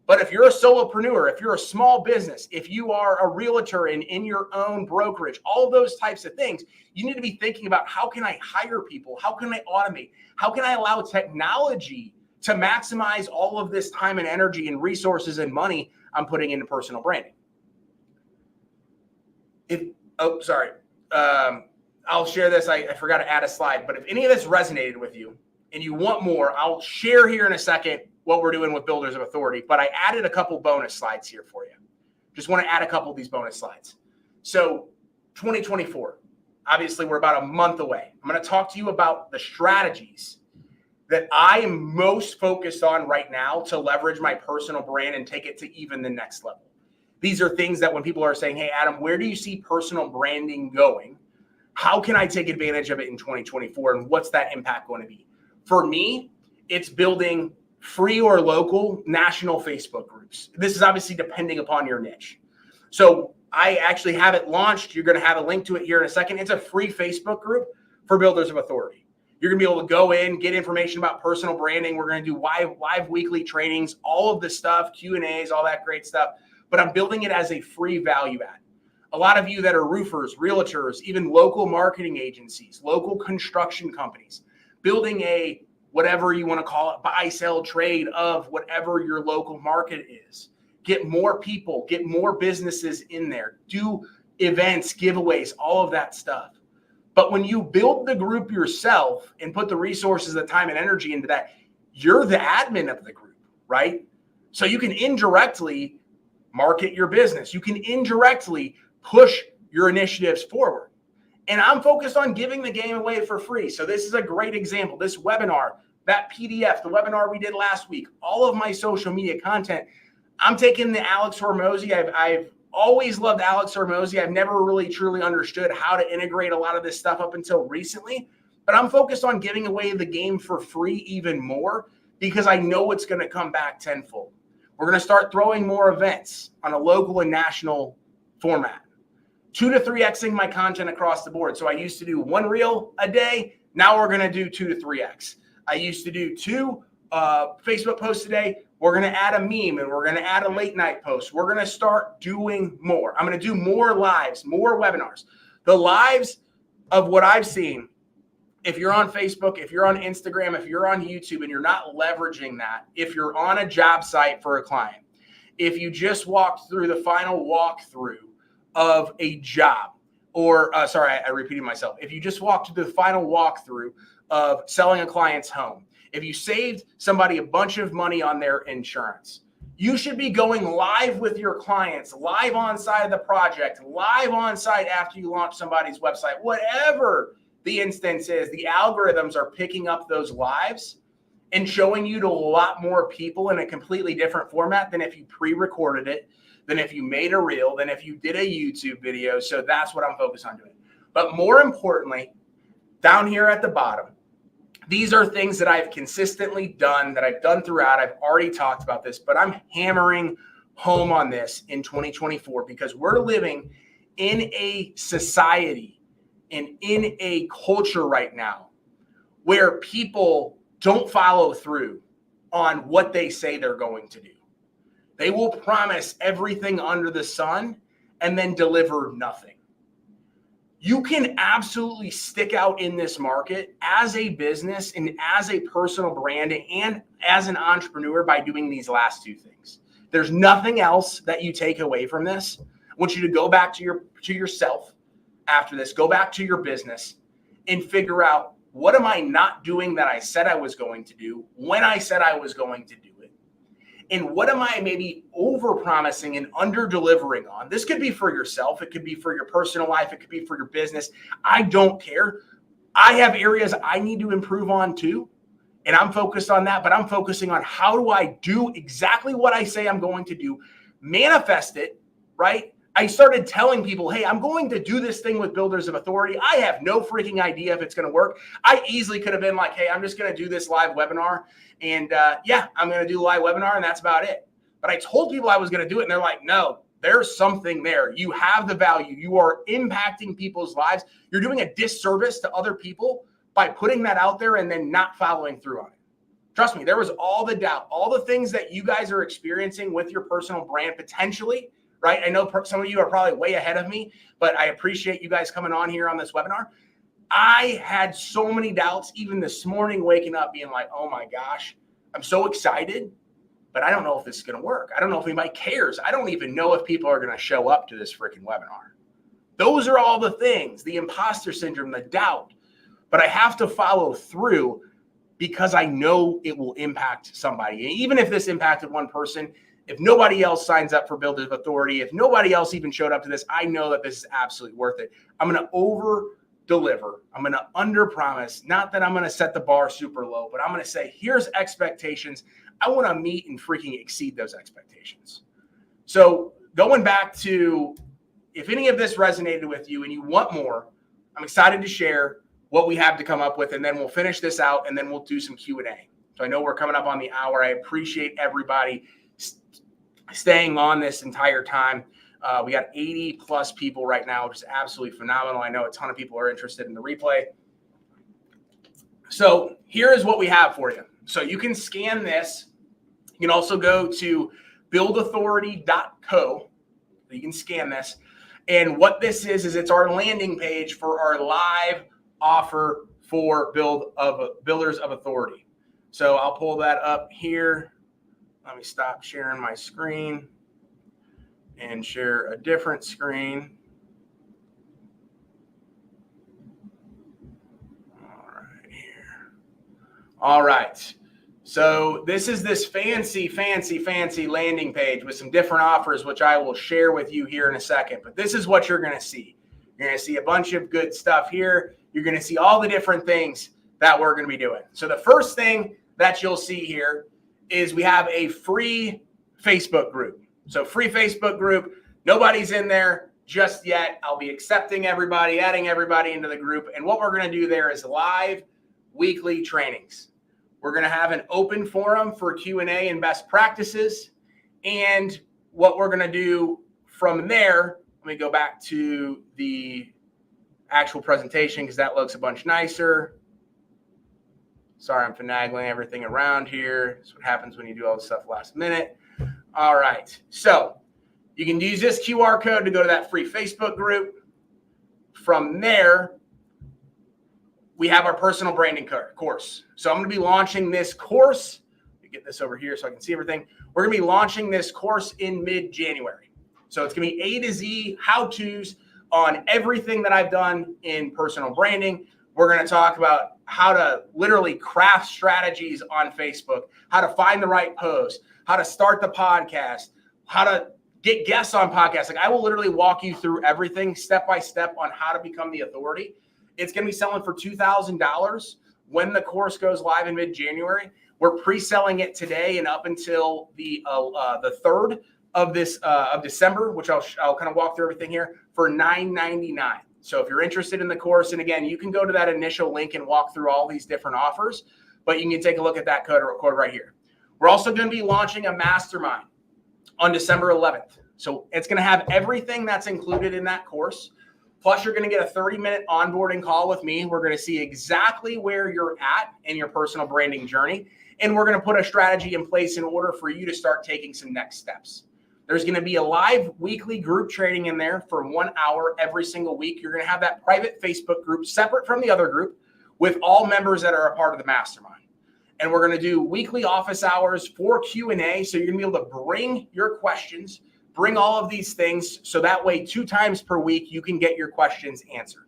[SPEAKER 1] But if you're a solopreneur, if you're a small business, if you are a realtor and in your own brokerage, all of those types of things, you need to be thinking about how can I hire people? How can I automate? How can I allow technology to maximize all of this time and energy and resources and money I'm putting into personal branding? I'll share this. I forgot to add a slide, but if any of this resonated with you and you want more, I'll share here in a second what we're doing with Builders of Authority, but I added a couple bonus slides here for you. Just want to add a couple of these bonus slides. So 2024, obviously we're about a month away. I'm going to talk to you about the strategies that I am most focused on right now to leverage my personal brand and take it to even the next level. These are things that when people are saying, hey, Adam, where do you see personal branding going? How can I take advantage of it in 2024? And what's that impact going to be? For me, it's building free or local national Facebook groups. This is obviously depending upon your niche. So I actually have it launched. You're going to have a link to it here in a second. It's a free Facebook group for Builders of Authority. You're going to be able to go in, get information about personal branding. We're going to do live weekly trainings, all of this stuff, Q&As, all that great stuff. But I'm building it as a free value add. A lot of you that are roofers, realtors, even local marketing agencies, local construction companies, building a whatever you want to call it, buy, sell, trade of whatever your local market is. Get more people, get more businesses in there, do events, giveaways, all of that stuff. But when you build the group yourself and put the resources, the time and energy into that, you're the admin of the group, right? So you can indirectly market your business. You can indirectly push your initiatives forward. And I'm focused on giving the game away for free. So this is a great example. This webinar, that PDF, the webinar we did last week, all of my social media content, I'm taking the Alex Hormozy. I've always loved Alex Hormozy. I've never really truly understood how to integrate a lot of this stuff up until recently. But I'm focused on giving away the game for free even more because I know it's going to come back tenfold. We're going to start throwing more events on a local and national format. 2 to 3xing my content across the board. So I used to do 1 reel a day. Now we're going to do 2 to 3x. I used to do 2 Facebook posts a day. We're going to add a meme and we're going to add a late night post. We're going to start doing more. I'm going to do more lives, more webinars. The lives of what I've seen, if you're on Facebook, if you're on Instagram, if you're on YouTube and you're not leveraging that, if you're on a job site for a client, if you just walked through the final walkthrough of a job, or I repeated myself. If you just walked through the final walkthrough of selling a client's home, if you saved somebody a bunch of money on their insurance, you should be going live with your clients, live on site of the project, live on site after you launch somebody's website, whatever the instance is. The algorithms are picking up those lives and showing you to a lot more people in a completely different format than if you pre-recorded it, than if you made a reel, than if you did a YouTube video. So that's what I'm focused on doing. But more importantly, down here at the bottom, These are things that I've consistently done, that I've done throughout. I've already talked about this, but I'm hammering home on this in 2024 because we're living in a society and in a culture right now where people don't follow through on what they say they're going to do. They will promise everything under the sun and then deliver nothing. You can absolutely stick out in this market as a business and as a personal brand and as an entrepreneur by doing these last two things. There's nothing else that you take away from this. I want you to go back to yourself after this, go back to your business and figure out, what am I not doing that I said I was going to do when I said I was going to do it? And what am I maybe over-promising and under-delivering on? This could be for yourself. It could be for your personal life. It could be for your business. I don't care. I have areas I need to improve on too, and I'm focused on that, but I'm focusing on how do I do exactly what I say I'm going to do, manifest it, right? I started telling people, hey, I'm going to do this thing with Builders of Authority. I have no freaking idea if it's going to work. I easily could have been like, hey, I'm just going to do this live webinar. And I'm going to do a live webinar and that's about it. But I told people I was going to do it and they're like, no, there's something there. You have the value. You are impacting people's lives. You're doing a disservice to other people by putting that out there and then not following through on it. Trust me, there was all the doubt, all the things that you guys are experiencing with your personal brand potentially, right? I know some of you are probably way ahead of me, but I appreciate you guys coming on here on this webinar. I had so many doubts, even this morning, waking up being like, oh my gosh, I'm so excited, but I don't know if this is going to work. I don't know if anybody cares. I don't even know if people are going to show up to this freaking webinar. Those are all the things, the imposter syndrome, the doubt, but I have to follow through because I know it will impact somebody. And even if this impacted one person, if nobody else signs up for Builders of Authority, if nobody else even showed up to this, I know that this is absolutely worth it. I'm going to over-deliver. I'm going to under-promise. Not that I'm going to set the bar super low, but I'm going to say, here's expectations. I want to meet and freaking exceed those expectations. So going back to, if any of this resonated with you and you want more, I'm excited to share what we have to come up with, and then we'll finish this out, and then we'll do some Q&A. So I know we're coming up on the hour. I appreciate everybody staying on this entire time. We got 80 plus people right now, which is absolutely phenomenal. I know a ton of people are interested in the replay. So here is what we have for you. So you can scan this. You can also go to buildauthority.co. You can scan this. And what this is it's our landing page for our live offer for Builders of Authority. So I'll pull that up here. Let me stop sharing my screen and share a different screen. All right, here. All right. So this is this fancy landing page with some different offers, which I will share with you here in a second. But this is what you're going to see. You're going to see a bunch of good stuff here. You're going to see all the different things that we're going to be doing. So the first thing that you'll see here is we have a free Facebook group. So free Facebook group. Nobody's in there just yet. I'll be accepting everybody, adding everybody into the group. And what we're going to do there is live weekly trainings. We're going to have an open forum for Q&A and best practices. And what we're going to do from there, let me go back to the actual presentation because that looks a bunch nicer. Sorry, I'm finagling everything around here. That's what happens when you do all this stuff last minute. All right. So you can use this QR code to go to that free Facebook group. From there, we have our personal branding course. So I'm going to be launching this course. Let me get this over here so I can see everything. We're going to be launching this course in mid-January. So it's going to be A to Z how-tos on everything that I've done in personal branding. We're going to talk about how to literally craft strategies on Facebook, how to find the right post, how to start the podcast, how to get guests on podcasts. Like I will literally walk you through everything step by step on how to become the authority. It's going to be selling for $2,000 when the course goes live in mid-January. We're pre-selling it today and up until the 3rd of December, which I'll kind of walk through everything here for $9.99. So if you're interested in the course, and again, you can go to that initial link and walk through all these different offers, but you can take a look at that code right here. We're also going to be launching a mastermind on December 11th. So it's going to have everything that's included in that course. Plus, you're going to get a 30-minute onboarding call with me. We're going to see exactly where you're at in your personal branding journey. And we're going to put a strategy in place in order for you to start taking some next steps. There's going to be a live weekly group training in there for 1 hour every single week. You're going to have that private Facebook group separate from the other group with all members that are a part of the mastermind. And we're going to do weekly office hours for Q&A. So you're going to be able to bring your questions, bring all of these things. So that way, 2 times per week, you can get your questions answered.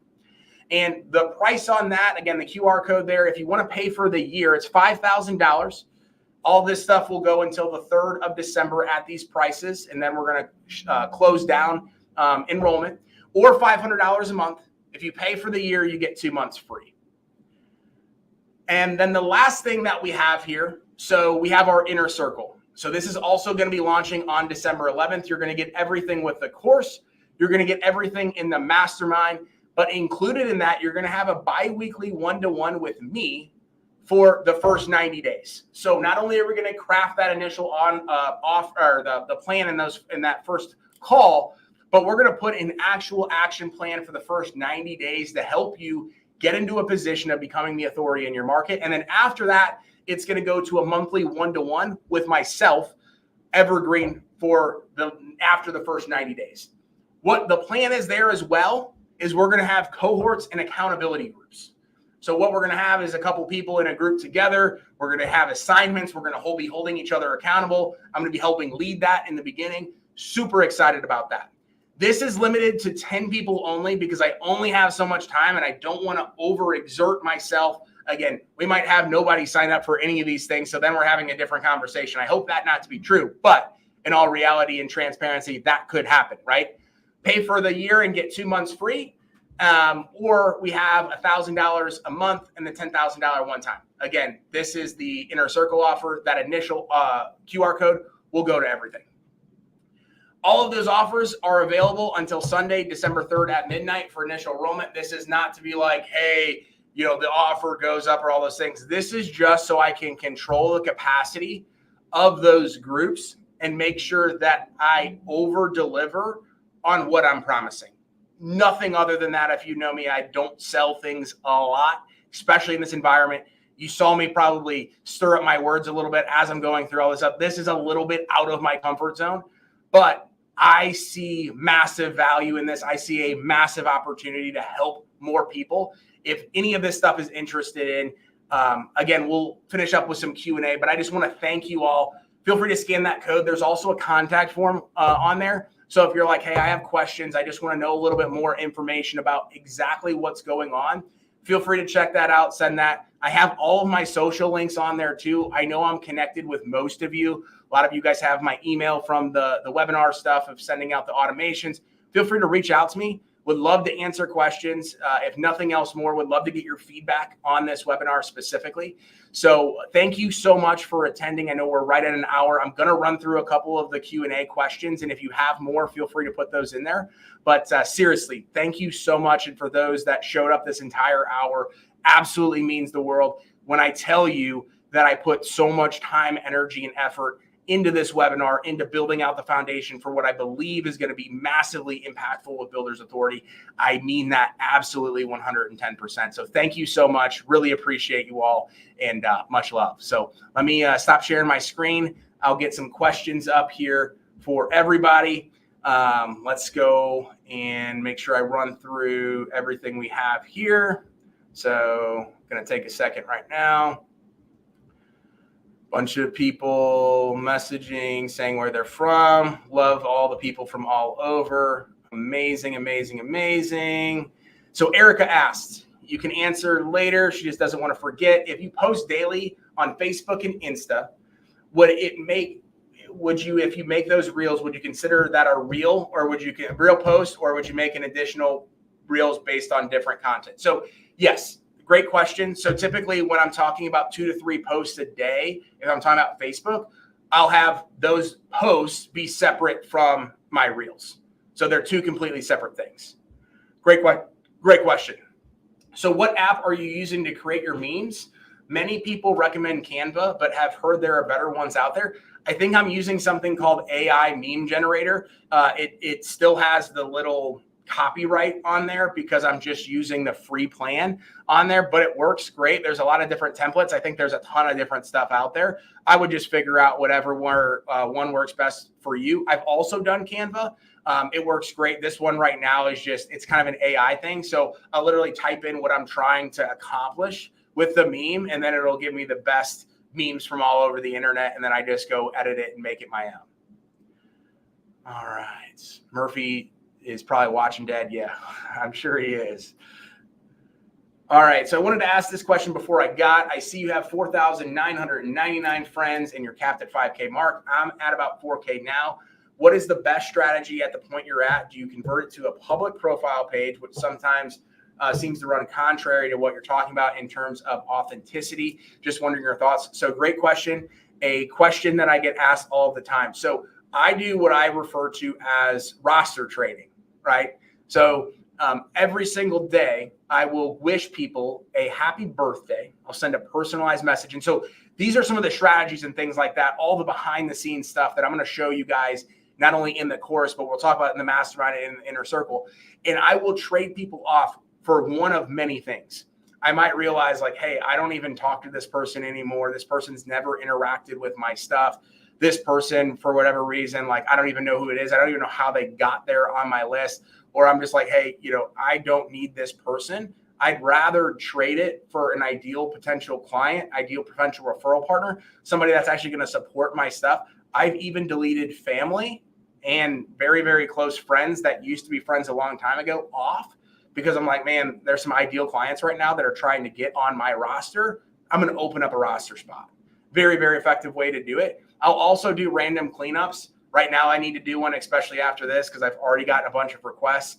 [SPEAKER 1] And the price on that, again, the QR code there, if you want to pay for the year, it's $5,000. All this stuff will go until the 3rd of December at these prices. And then we're going to close down enrollment, or $500 a month. If you pay for the year, you get 2 months free. And then the last thing that we have here, so we have our inner circle. So this is also going to be launching on December 11th. You're going to get everything with the course. You're going to get everything in the mastermind. But included in that, you're going to have a bi-weekly one-to-one with me for the first 90 days. So not only are we going to craft that initial the plan in that first call, but we're going to put an actual action plan for the first 90 days to help you get into a position of becoming the authority in your market. And then after that, it's going to go to a monthly one-to-one with myself, evergreen, after the first 90 days. What the plan is there as well is we're going to have cohorts and accountability groups. So what we're going to have is a couple people in a group together. We're going to have assignments. We're going to be holding each other accountable. I'm going to be helping lead that in the beginning. Super excited about that. This is limited to 10 people only because I only have so much time and I don't want to overexert myself. Again, we might have nobody sign up for any of these things. So then we're having a different conversation. I hope that not to be true, but in all reality and transparency, that could happen, right? Pay for the year and get 2 months free. Or we have $1,000 a month and the $10,000 one time. Again, this is the inner circle offer. That initial QR code will go to everything. All of those offers are available until Sunday, December 3rd at midnight for initial enrollment. This is not to be like, hey, the offer goes up or all those things. This is just so I can control the capacity of those groups and make sure that I over deliver on what I'm promising. Nothing other than that. If you know me, I don't sell things a lot, especially in this environment. You saw me probably stir up my words a little bit as I'm going through all this stuff. This is a little bit out of my comfort zone, but I see massive value in this. I see a massive opportunity to help more people. If any of this stuff is interested in, again, we'll finish up with some Q&A, but I just want to thank you all. Feel free to scan that code. There's also a contact form on there. So if you're like, hey, I have questions, I just want to know a little bit more information about exactly what's going on, feel free to check that out, send that. I have all of my social links on there too. I know I'm connected with most of you. A lot of you guys have my email from the webinar stuff of sending out the automations. Feel free to reach out to me. Would love to answer questions. If nothing else more, would love to get your feedback on this webinar specifically. So thank you so much for attending. I know we're right at an hour. I'm going to run through a couple of the Q&A questions. And if you have more, feel free to put those in there. But seriously, thank you so much. And for those that showed up this entire hour, absolutely means the world. When I tell you that I put so much time, energy, and effort into this webinar, into building out the foundation for what I believe is going to be massively impactful with Builders Authority, I mean that absolutely 110%. So thank you so much. Really appreciate you all, and much love. So let me stop sharing my screen. I'll get some questions up here for everybody. Let's go and make sure I run through everything we have here. So I'm going to take a second right now. Bunch of people messaging, saying where they're from. Love all the people from all over. Amazing, amazing, amazing. So Erica asked, you can answer later. She just doesn't want to forget. If you post daily on Facebook and Insta, if you make those reels, would you consider that a reel, or would you get a real post, or would you make an additional reels based on different content? So yes. Great question. So typically when I'm talking about 2 to 3 posts a day, if I'm talking about Facebook, I'll have those posts be separate from my reels. So they're 2 completely separate things. Great Great question. So what app are you using to create your memes? Many people recommend Canva, but have heard there are better ones out there. I think I'm using something called AI meme generator. It still has the little copyright on there because I'm just using the free plan on there, but it works great. There's a lot of different templates. I think there's a ton of different stuff out there. I would just figure out whatever one works best for you. I've also done Canva. It works great. This one right now is it's kind of an AI thing. So I'll literally type in what I'm trying to accomplish with the meme, and then it'll give me the best memes from all over the internet. And then I just go edit it and make it my own. All right. Murphy is probably watching Dad. Yeah, I'm sure he is. All right. So I wanted to ask this question before I see you have 4,999 friends and you're capped at 5K mark. I'm at about 4K now. What is the best strategy at the point you're at? Do you convert it to a public profile page, which sometimes seems to run contrary to what you're talking about in terms of authenticity? Just wondering your thoughts. So great question. A question that I get asked all the time. So I do what I refer to as roster trading, right? So every single day, I will wish people a happy birthday. I'll send a personalized message. And so these are some of the strategies and things like that, all the behind the scenes stuff that I'm going to show you guys, not only in the course, but we'll talk about in the mastermind and in the inner circle. And I will trade people off for one of many things. I might realize like, hey, I don't even talk to this person anymore. This person's never interacted with my stuff. This person, for whatever reason, like, I don't even know who it is. I don't even know how they got there on my list. Or I'm just like, hey, I don't need this person. I'd rather trade it for an ideal potential client, ideal potential referral partner, somebody that's actually going to support my stuff. I've even deleted family and very, very close friends that used to be friends a long time ago off because I'm like, man, there's some ideal clients right now that are trying to get on my roster. I'm going to open up a roster spot. Very, very effective way to do it. I'll also do random cleanups. Right now, I need to do one, especially after this, because I've already gotten a bunch of requests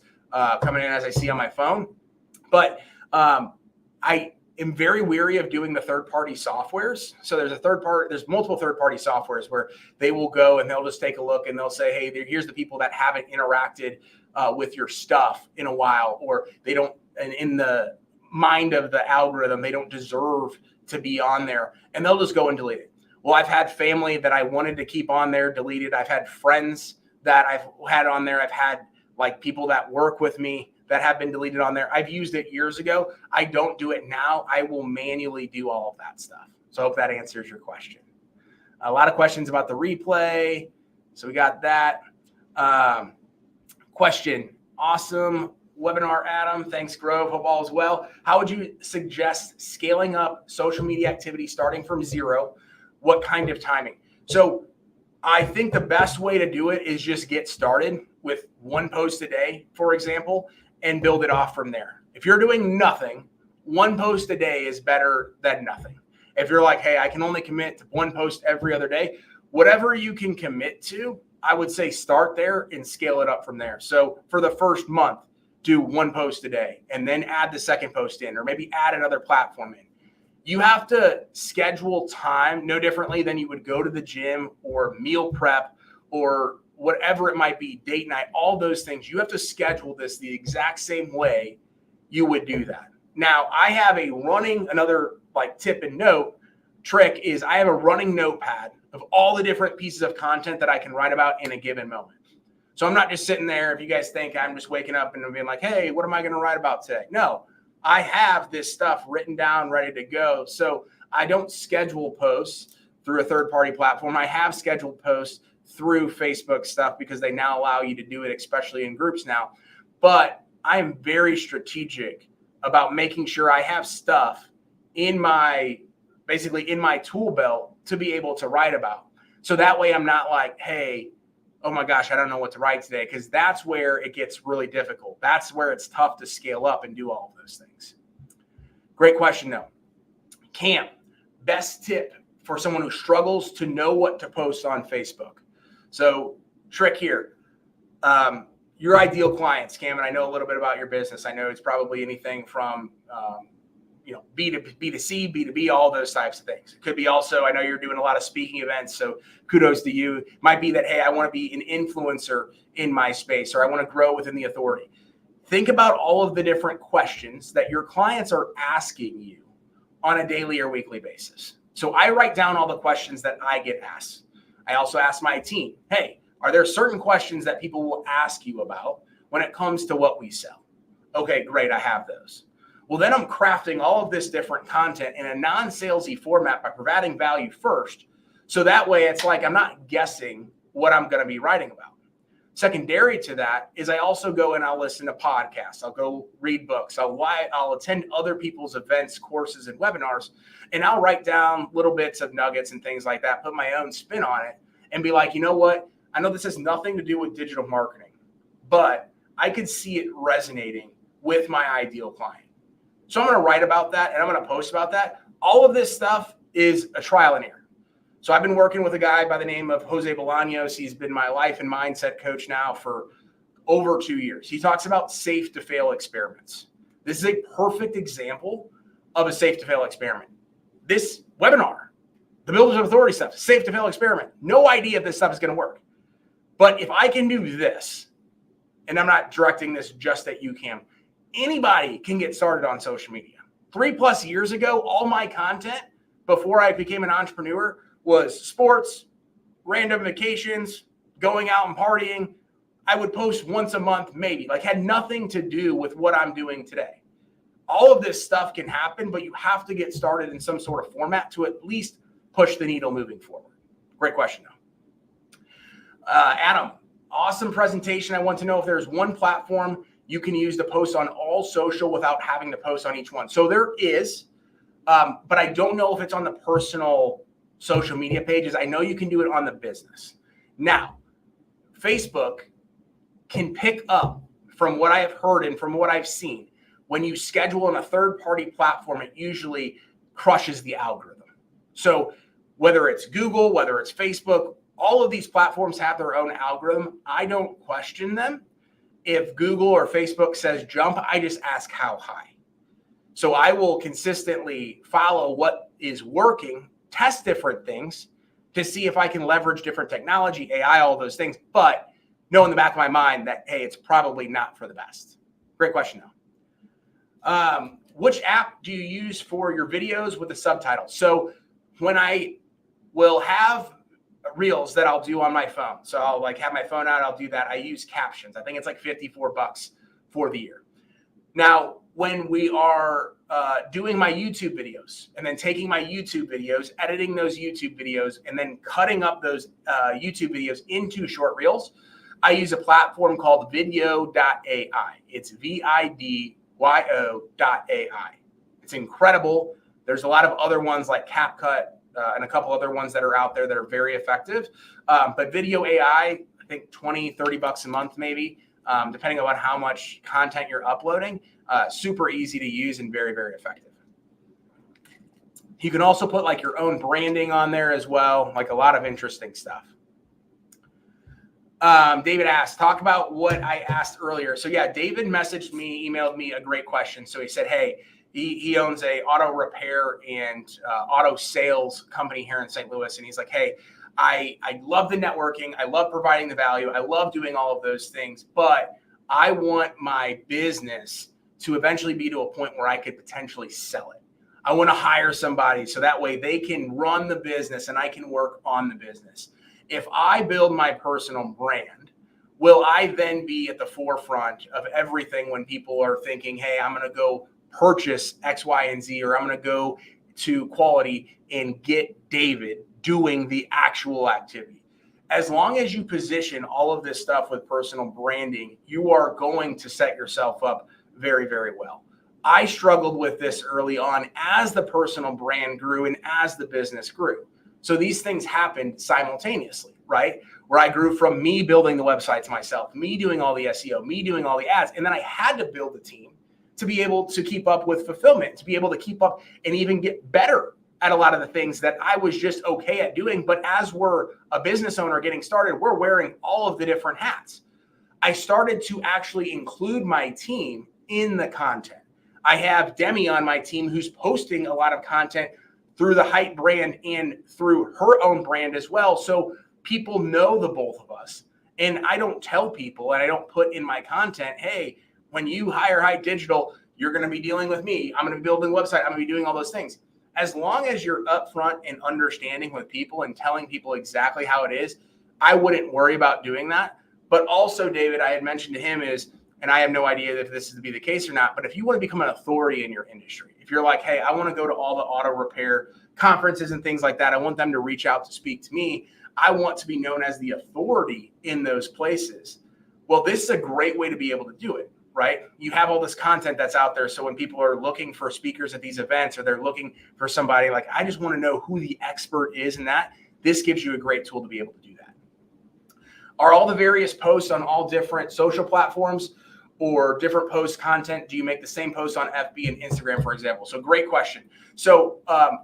[SPEAKER 1] coming in as I see on my phone. But I am very weary of doing the third-party softwares. So there's multiple third-party softwares where they will go and they'll just take a look and they'll say, hey, here's the people that haven't interacted with your stuff in a while, or they don't, and in the mind of the algorithm, they don't deserve to be on there, and they'll just go and delete it. Well, I've had family that I wanted to keep on there deleted. I've had friends that I've had on there. I've had like people that work with me that have been deleted on there. I've used it years ago. I don't do it now. I will manually do all of that stuff. So I hope that answers your question. A lot of questions about the replay. So we got that. Question. Awesome webinar, Adam. Thanks, Grove. Hope all is well. How would you suggest scaling up social media activity starting from zero? What kind of timing? So I think the best way to do it is just get started with one post a day, for example, and build it off from there. If you're doing nothing, one post a day is better than nothing. If you're like, hey, I can only commit to one post every other day, whatever you can commit to, I would say start there and scale it up from there. So for the first month, do one post a day and then add the second post in, or maybe add another platform in. You have to schedule time no differently than you would go to the gym or meal prep or whatever it might be, date night, all those things. You have to schedule this the exact same way you would do that. Now, I have another like tip and note trick is I have a running notepad of all the different pieces of content that I can write about in a given moment. So I'm not just sitting there. If you guys think I'm just waking up and being like, hey, what am I going to write about today? No. I have this stuff written down, ready to go. So I don't schedule posts through a third-party platform. I have scheduled posts through Facebook stuff because they now allow you to do it, especially in groups now. But I am very strategic about making sure I have stuff in my tool belt to be able to write about. So that way I'm not like, hey, oh my gosh, I don't know what to write today, because that's where it gets really difficult. That's where it's tough to scale up and do all of those things. Great question, though. Cam, best tip for someone who struggles to know what to post on Facebook. So trick here. Your ideal clients, Cam, and I know a little bit about your business. I know it's probably anything from B2C, B2B, all those types of things. It could be also, I know you're doing a lot of speaking events, so kudos to you. It might be that, hey, I want to be an influencer in my space, or I want to grow within the authority. think about all of the different questions that your clients are asking you on a daily or weekly basis. So I write down all the questions that I get asked. I also ask my team, hey, are there certain questions that people will ask you about when it comes to what we sell? Okay, great, I have those. Well, then I'm crafting all of this different content in a non-salesy format by providing value first. So that way it's like I'm not guessing what I'm going to be writing about. Secondary to that is I also go and I'll listen to podcasts. I'll go read books. I'll attend other people's events, courses, and webinars, and I'll write down little bits of nuggets and things like that, put my own spin on it, and be like, you know what? I know this has nothing to do with digital marketing, but I could see it resonating with my ideal client. So I'm going to write about that and I'm going to post about that. All of this stuff is a trial and error. So I've been working with a guy by the name of Jose Bolaños. He's been my life and mindset coach now for over 2 years. He talks about safe to fail experiments. This is a perfect example of a safe to fail experiment. This webinar, the Builders of Authority stuff, safe to fail experiment. No idea if this stuff is going to work. But if I can do this, and I'm not directing this just at you, Cam, anybody can get started on social media. 3+ years ago, all my content before I became an entrepreneur was sports, random vacations, going out and partying. I would post once a month, maybe, like had nothing to do with what I'm doing today. All of this stuff can happen, but you have to get started in some sort of format to at least push the needle moving forward. Great question, though. Adam, awesome presentation. I want to know if there's one platform you can use to post on all social without having to post on each one. So there is, but I don't know if it's on the personal social media pages. I know you can do it on the business. Now, Facebook can pick up, from what I have heard and from what I've seen, when you schedule on a third-party platform, it usually crushes the algorithm. So whether it's Google, whether it's Facebook, all of these platforms have their own algorithm. I don't question them. If Google or Facebook says jump, I just ask how high. So I will consistently follow what is working, test different things to see if I can leverage different technology, AI, all those things, but know in the back of my mind that, hey, it's probably not for the best. Great question, though. Which app do you use for your videos with the subtitles? So when I will have reels that I'll do on my phone, so I'll like have my phone out, I'll do that. I use captions. I think it's like $54 for the year. Now, when we are doing my YouTube videos and then taking my YouTube videos, editing those YouTube videos, and then cutting up those YouTube videos into short reels, I use a platform called video.ai. It's vidyo.ai. It's incredible. There's a lot of other ones like CapCut and a couple other ones that are out there that are very effective. But Video AI, I think $20-$30 a month maybe, depending on how much content you're uploading. Super easy to use and very, very effective. You can also put like your own branding on there as well, like a lot of interesting stuff. David asked, talk about what I asked earlier. So yeah, David messaged me, emailed me a great question. So he said, hey, he owns a auto repair and auto sales company here in St. Louis. And he's like, hey, I love the networking. I love providing the value. I love doing all of those things, but I want my business to eventually be to a point where I could potentially sell it. I want to hire somebody so that way they can run the business and I can work on the business. If I build my personal brand, will I then be at the forefront of everything when people are thinking, hey, I'm going to go purchase X, Y, and Z, or I'm going to go to Quality and get David doing the actual activity? As long as you position all of this stuff with personal branding, you are going to set yourself up very, very well. I struggled with this early on as the personal brand grew and as the business grew. So these things happened simultaneously, right? Where I grew from me building the websites myself, me doing all the SEO, me doing all the ads. And then I had to build a team to be able to keep up with fulfillment, to be able to keep up and even get better at a lot of the things that I was just okay at doing. But as we're a business owner getting started, we're wearing all of the different hats. I started to actually include my team in the content. I have Demi on my team who's posting a lot of content through the Height brand and through her own brand as well. So people know the both of us. And I don't tell people and I don't put in my content, hey, When you hire High Digital, you're going to be dealing with me. I'm going to be building a website. I'm going to be doing all those things. As long as you're upfront and understanding with people and telling people exactly how it is, I wouldn't worry about doing that. But also, David, I had mentioned to him is, and I have no idea if this is to be the case or not, but if you want to become an authority in your industry, if you're like, hey, I want to go to all the auto repair conferences and things like that, I want them to reach out to speak to me. I want to be known as the authority in those places. Well, this is a great way to be able to do it, right? You have all this content that's out there. So when people are looking for speakers at these events, or they're looking for somebody like, I just want to know who the expert is in that, this gives you a great tool to be able to do that. Are all the various posts on all different social platforms or different post content? Do you make the same posts on FB and Instagram, for example? So great question. So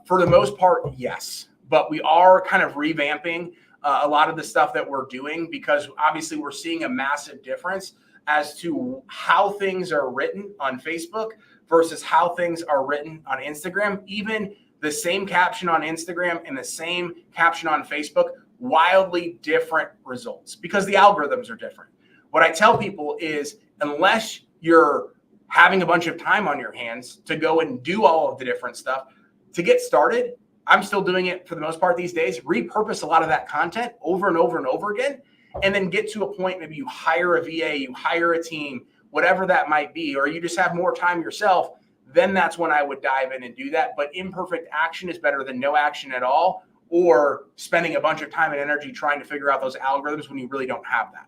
[SPEAKER 1] for the most part, yes, but we are kind of revamping a lot of the stuff that we're doing, because obviously we're seeing a massive difference as to how things are written on Facebook versus how things are written on Instagram. Even the same caption on Instagram and the same caption on Facebook, wildly different results because the algorithms are different. What I tell people is, unless you're having a bunch of time on your hands to go and do all of the different stuff, to get started, I'm still doing it for the most part these days, repurpose a lot of that content over and over and over again, and then get to a point, maybe you hire a VA, you hire a team, whatever that might be, or you just have more time yourself, then that's when I would dive in and do that. But imperfect action is better than no action at all, or spending a bunch of time and energy trying to figure out those algorithms when you really don't have that.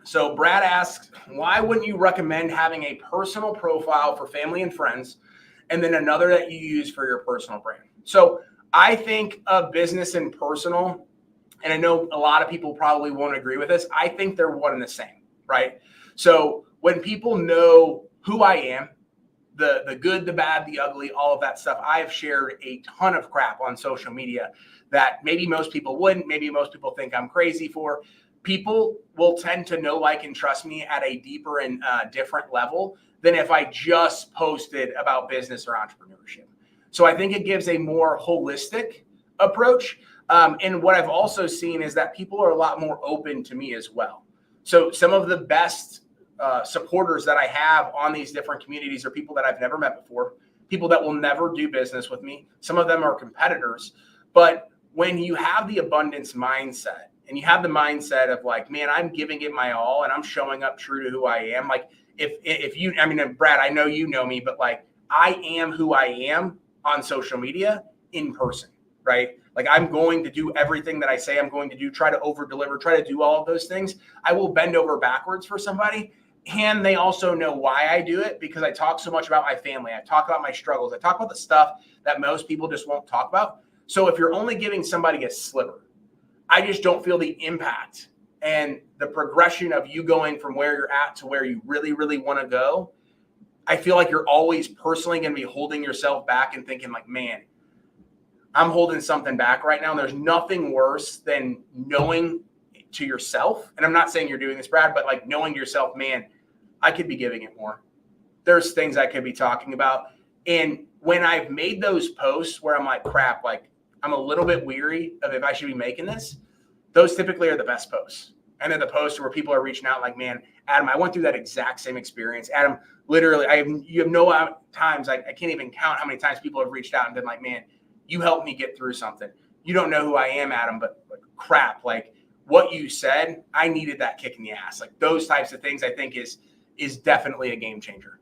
[SPEAKER 1] So Brad asks, why wouldn't you recommend having a personal profile for family and friends and then another that you use for your personal brand? So I think of business and personal, and I know a lot of people probably won't agree with this. I think they're one and the same, right? So when people know who I am, the good, the bad, the ugly, all of that stuff, I have shared a ton of crap on social media that maybe most people wouldn't, maybe most people think I'm crazy for. People will tend to know, like, and trust me at a deeper and different level than if I just posted about business or entrepreneurship. So I think it gives a more holistic approach. And what I've also seen is that people are a lot more open to me as well. So some of the best supporters that I have on these different communities are people that I've never met before, people that will never do business with me. Some of them are competitors. But when you have the abundance mindset, and you have the mindset of like, man, I'm giving it my all and I'm showing up true to who I am. Like if you, I mean, Brad, I know you know me, but like I am who I am on social media in person, right? Like I'm going to do everything that I say I'm going to do, try to over deliver, try to do all of those things. I will bend over backwards for somebody. And they also know why I do it, because I talk so much about my family. I talk about my struggles. I talk about the stuff that most people just won't talk about. So if you're only giving somebody a sliver, I just don't feel the impact and the progression of you going from where you're at to where you really, really want to go. I feel like you're always personally going to be holding yourself back and thinking like, man, I'm holding something back right now. And there's nothing worse than knowing to yourself. And I'm not saying you're doing this, Brad, but like knowing to yourself, man, I could be giving it more. There's things I could be talking about. And when I've made those posts where I'm like, crap, like, I'm a little bit weary of if I should be making this, those typically are the best posts. And then the posts where people are reaching out like, man, Adam, I went through that exact same experience. Adam, literally, you have no times, I can't even count how many times people have reached out and been like, man, you helped me get through something. You don't know who I am, Adam, but crap, like what you said, I needed that kick in the ass. Like those types of things I think is definitely a game changer.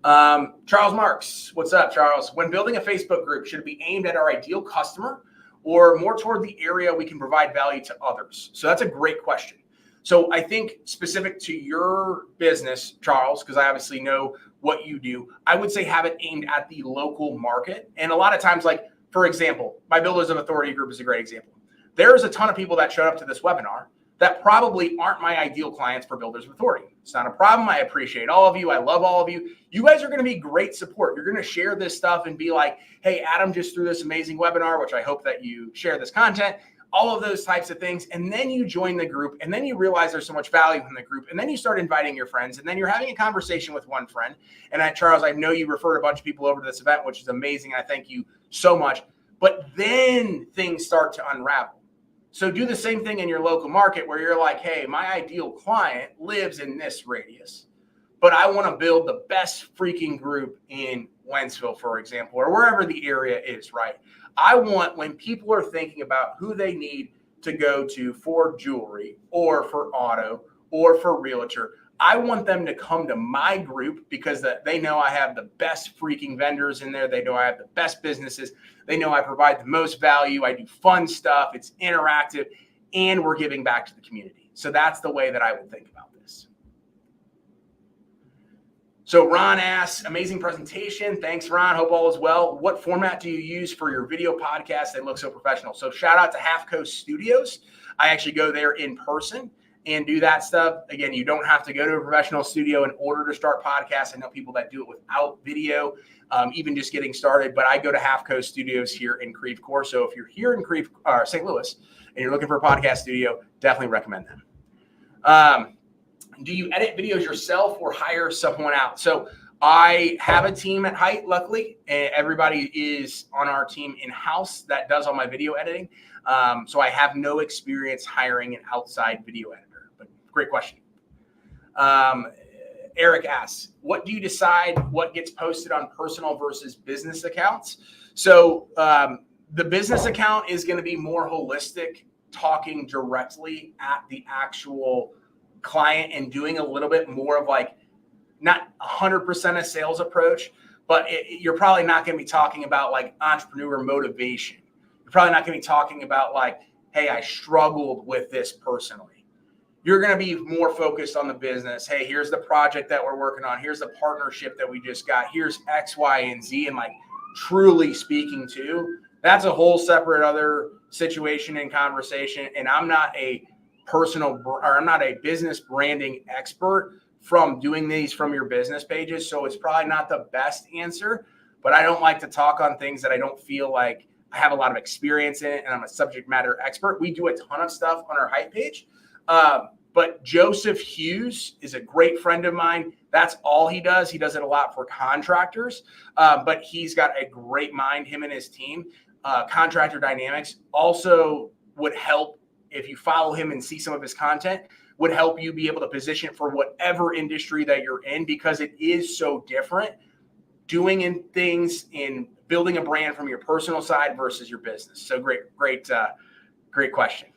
[SPEAKER 1] Charles Marks, what's up, Charles? When building a Facebook group, should it be aimed at our ideal customer or more toward the area we can provide value to others? So that's a great question. So I think specific to your business, Charles, because I obviously know what you do, I would say have it aimed at the local market. And a lot of times, like, for example, my Builders of Authority group is a great example. There's a ton of people that showed up to this webinar that probably aren't my ideal clients for Builders of Authority. It's not a problem. I appreciate all of you. I love all of you. You guys are going to be great support. You're going to share this stuff and be like, hey, Adam just threw this amazing webinar, which I hope that you share this content, all of those types of things. And then you join the group and then you realize there's so much value in the group. And then you start inviting your friends and then you're having a conversation with one friend. And Charles, I know you referred a bunch of people over to this event, which is amazing. I thank you so much. But then things start to unravel. So do the same thing in your local market where you're like, hey, my ideal client lives in this radius, but I want to build the best freaking group in Wentzville, for example, or wherever the area is, right? I want, when people are thinking about who they need to go to for jewelry or for auto or for realtor, I want them to come to my group because they know I have the best freaking vendors in there. They know I have the best businesses. They know I provide the most value. I do fun stuff. It's interactive, and we're giving back to the community. So that's the way that I would think about this. So Ron asks, amazing presentation. Thanks, Ron. Hope all is well. What format do you use for your video podcast? They look so professional. So shout out to Half Coast Studios. I actually go there in person and do that stuff. Again, you don't have to go to a professional studio in order to start podcasts. I know people that do it without video, even just getting started. But I go to Half Coast Studios here in Creve Coeur. So if you're here in St. Louis and you're looking for a podcast studio, definitely recommend them. Do you edit videos yourself or hire someone out? So I have a team at Height, luckily, and everybody is on our team in-house that does all my video editing. So I have no experience hiring an outside video editor. Great question. Eric asks, what do you decide what gets posted on personal versus business accounts? So the business account is going to be more holistic, talking directly at the actual client and doing a little bit more of like, not 100% a sales approach, but you're probably not going to be talking about like entrepreneur motivation. You're probably not going to be talking about like, hey, I struggled with this personally. You're going to be more focused on the business. Hey, here's the project that we're working on. Here's the partnership that we just got. Here's X, Y, and Z. And like truly speaking to, that's a whole separate other situation and conversation. And I'm not a business branding expert from doing these from your business pages. So it's probably not the best answer, but I don't like to talk on things that I don't feel like I have a lot of experience in and I'm a subject matter expert. We do a ton of stuff on our Hype page. But Joseph Hughes is a great friend of mine. That's all he does. He does it a lot for contractors, but he's got a great mind, him and his team. Contractor Dynamics also would help if you follow him and see some of his content, would help you be able to position for whatever industry that you're in, because it is so different doing things in building a brand from your personal side versus your business. So great question.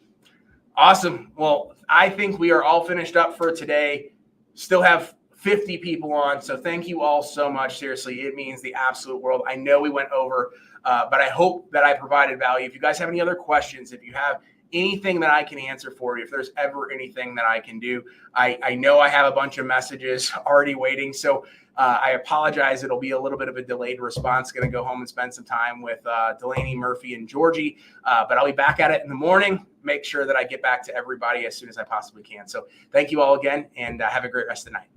[SPEAKER 1] Awesome. Well, I think we are all finished up for today. Still have 50 people on. So thank you all so much. Seriously, it means the absolute world. I know we went over, but I hope that I provided value. If you guys have any other questions, if you have anything that I can answer for you, if there's ever anything that I can do, I know I have a bunch of messages already waiting. So I apologize. It'll be a little bit of a delayed response. Going to go home and spend some time with Delaney, Murphy, and Georgie. But I'll be back at it in the morning. Make sure that I get back to everybody as soon as I possibly can. So thank you all again, and have a great rest of the night.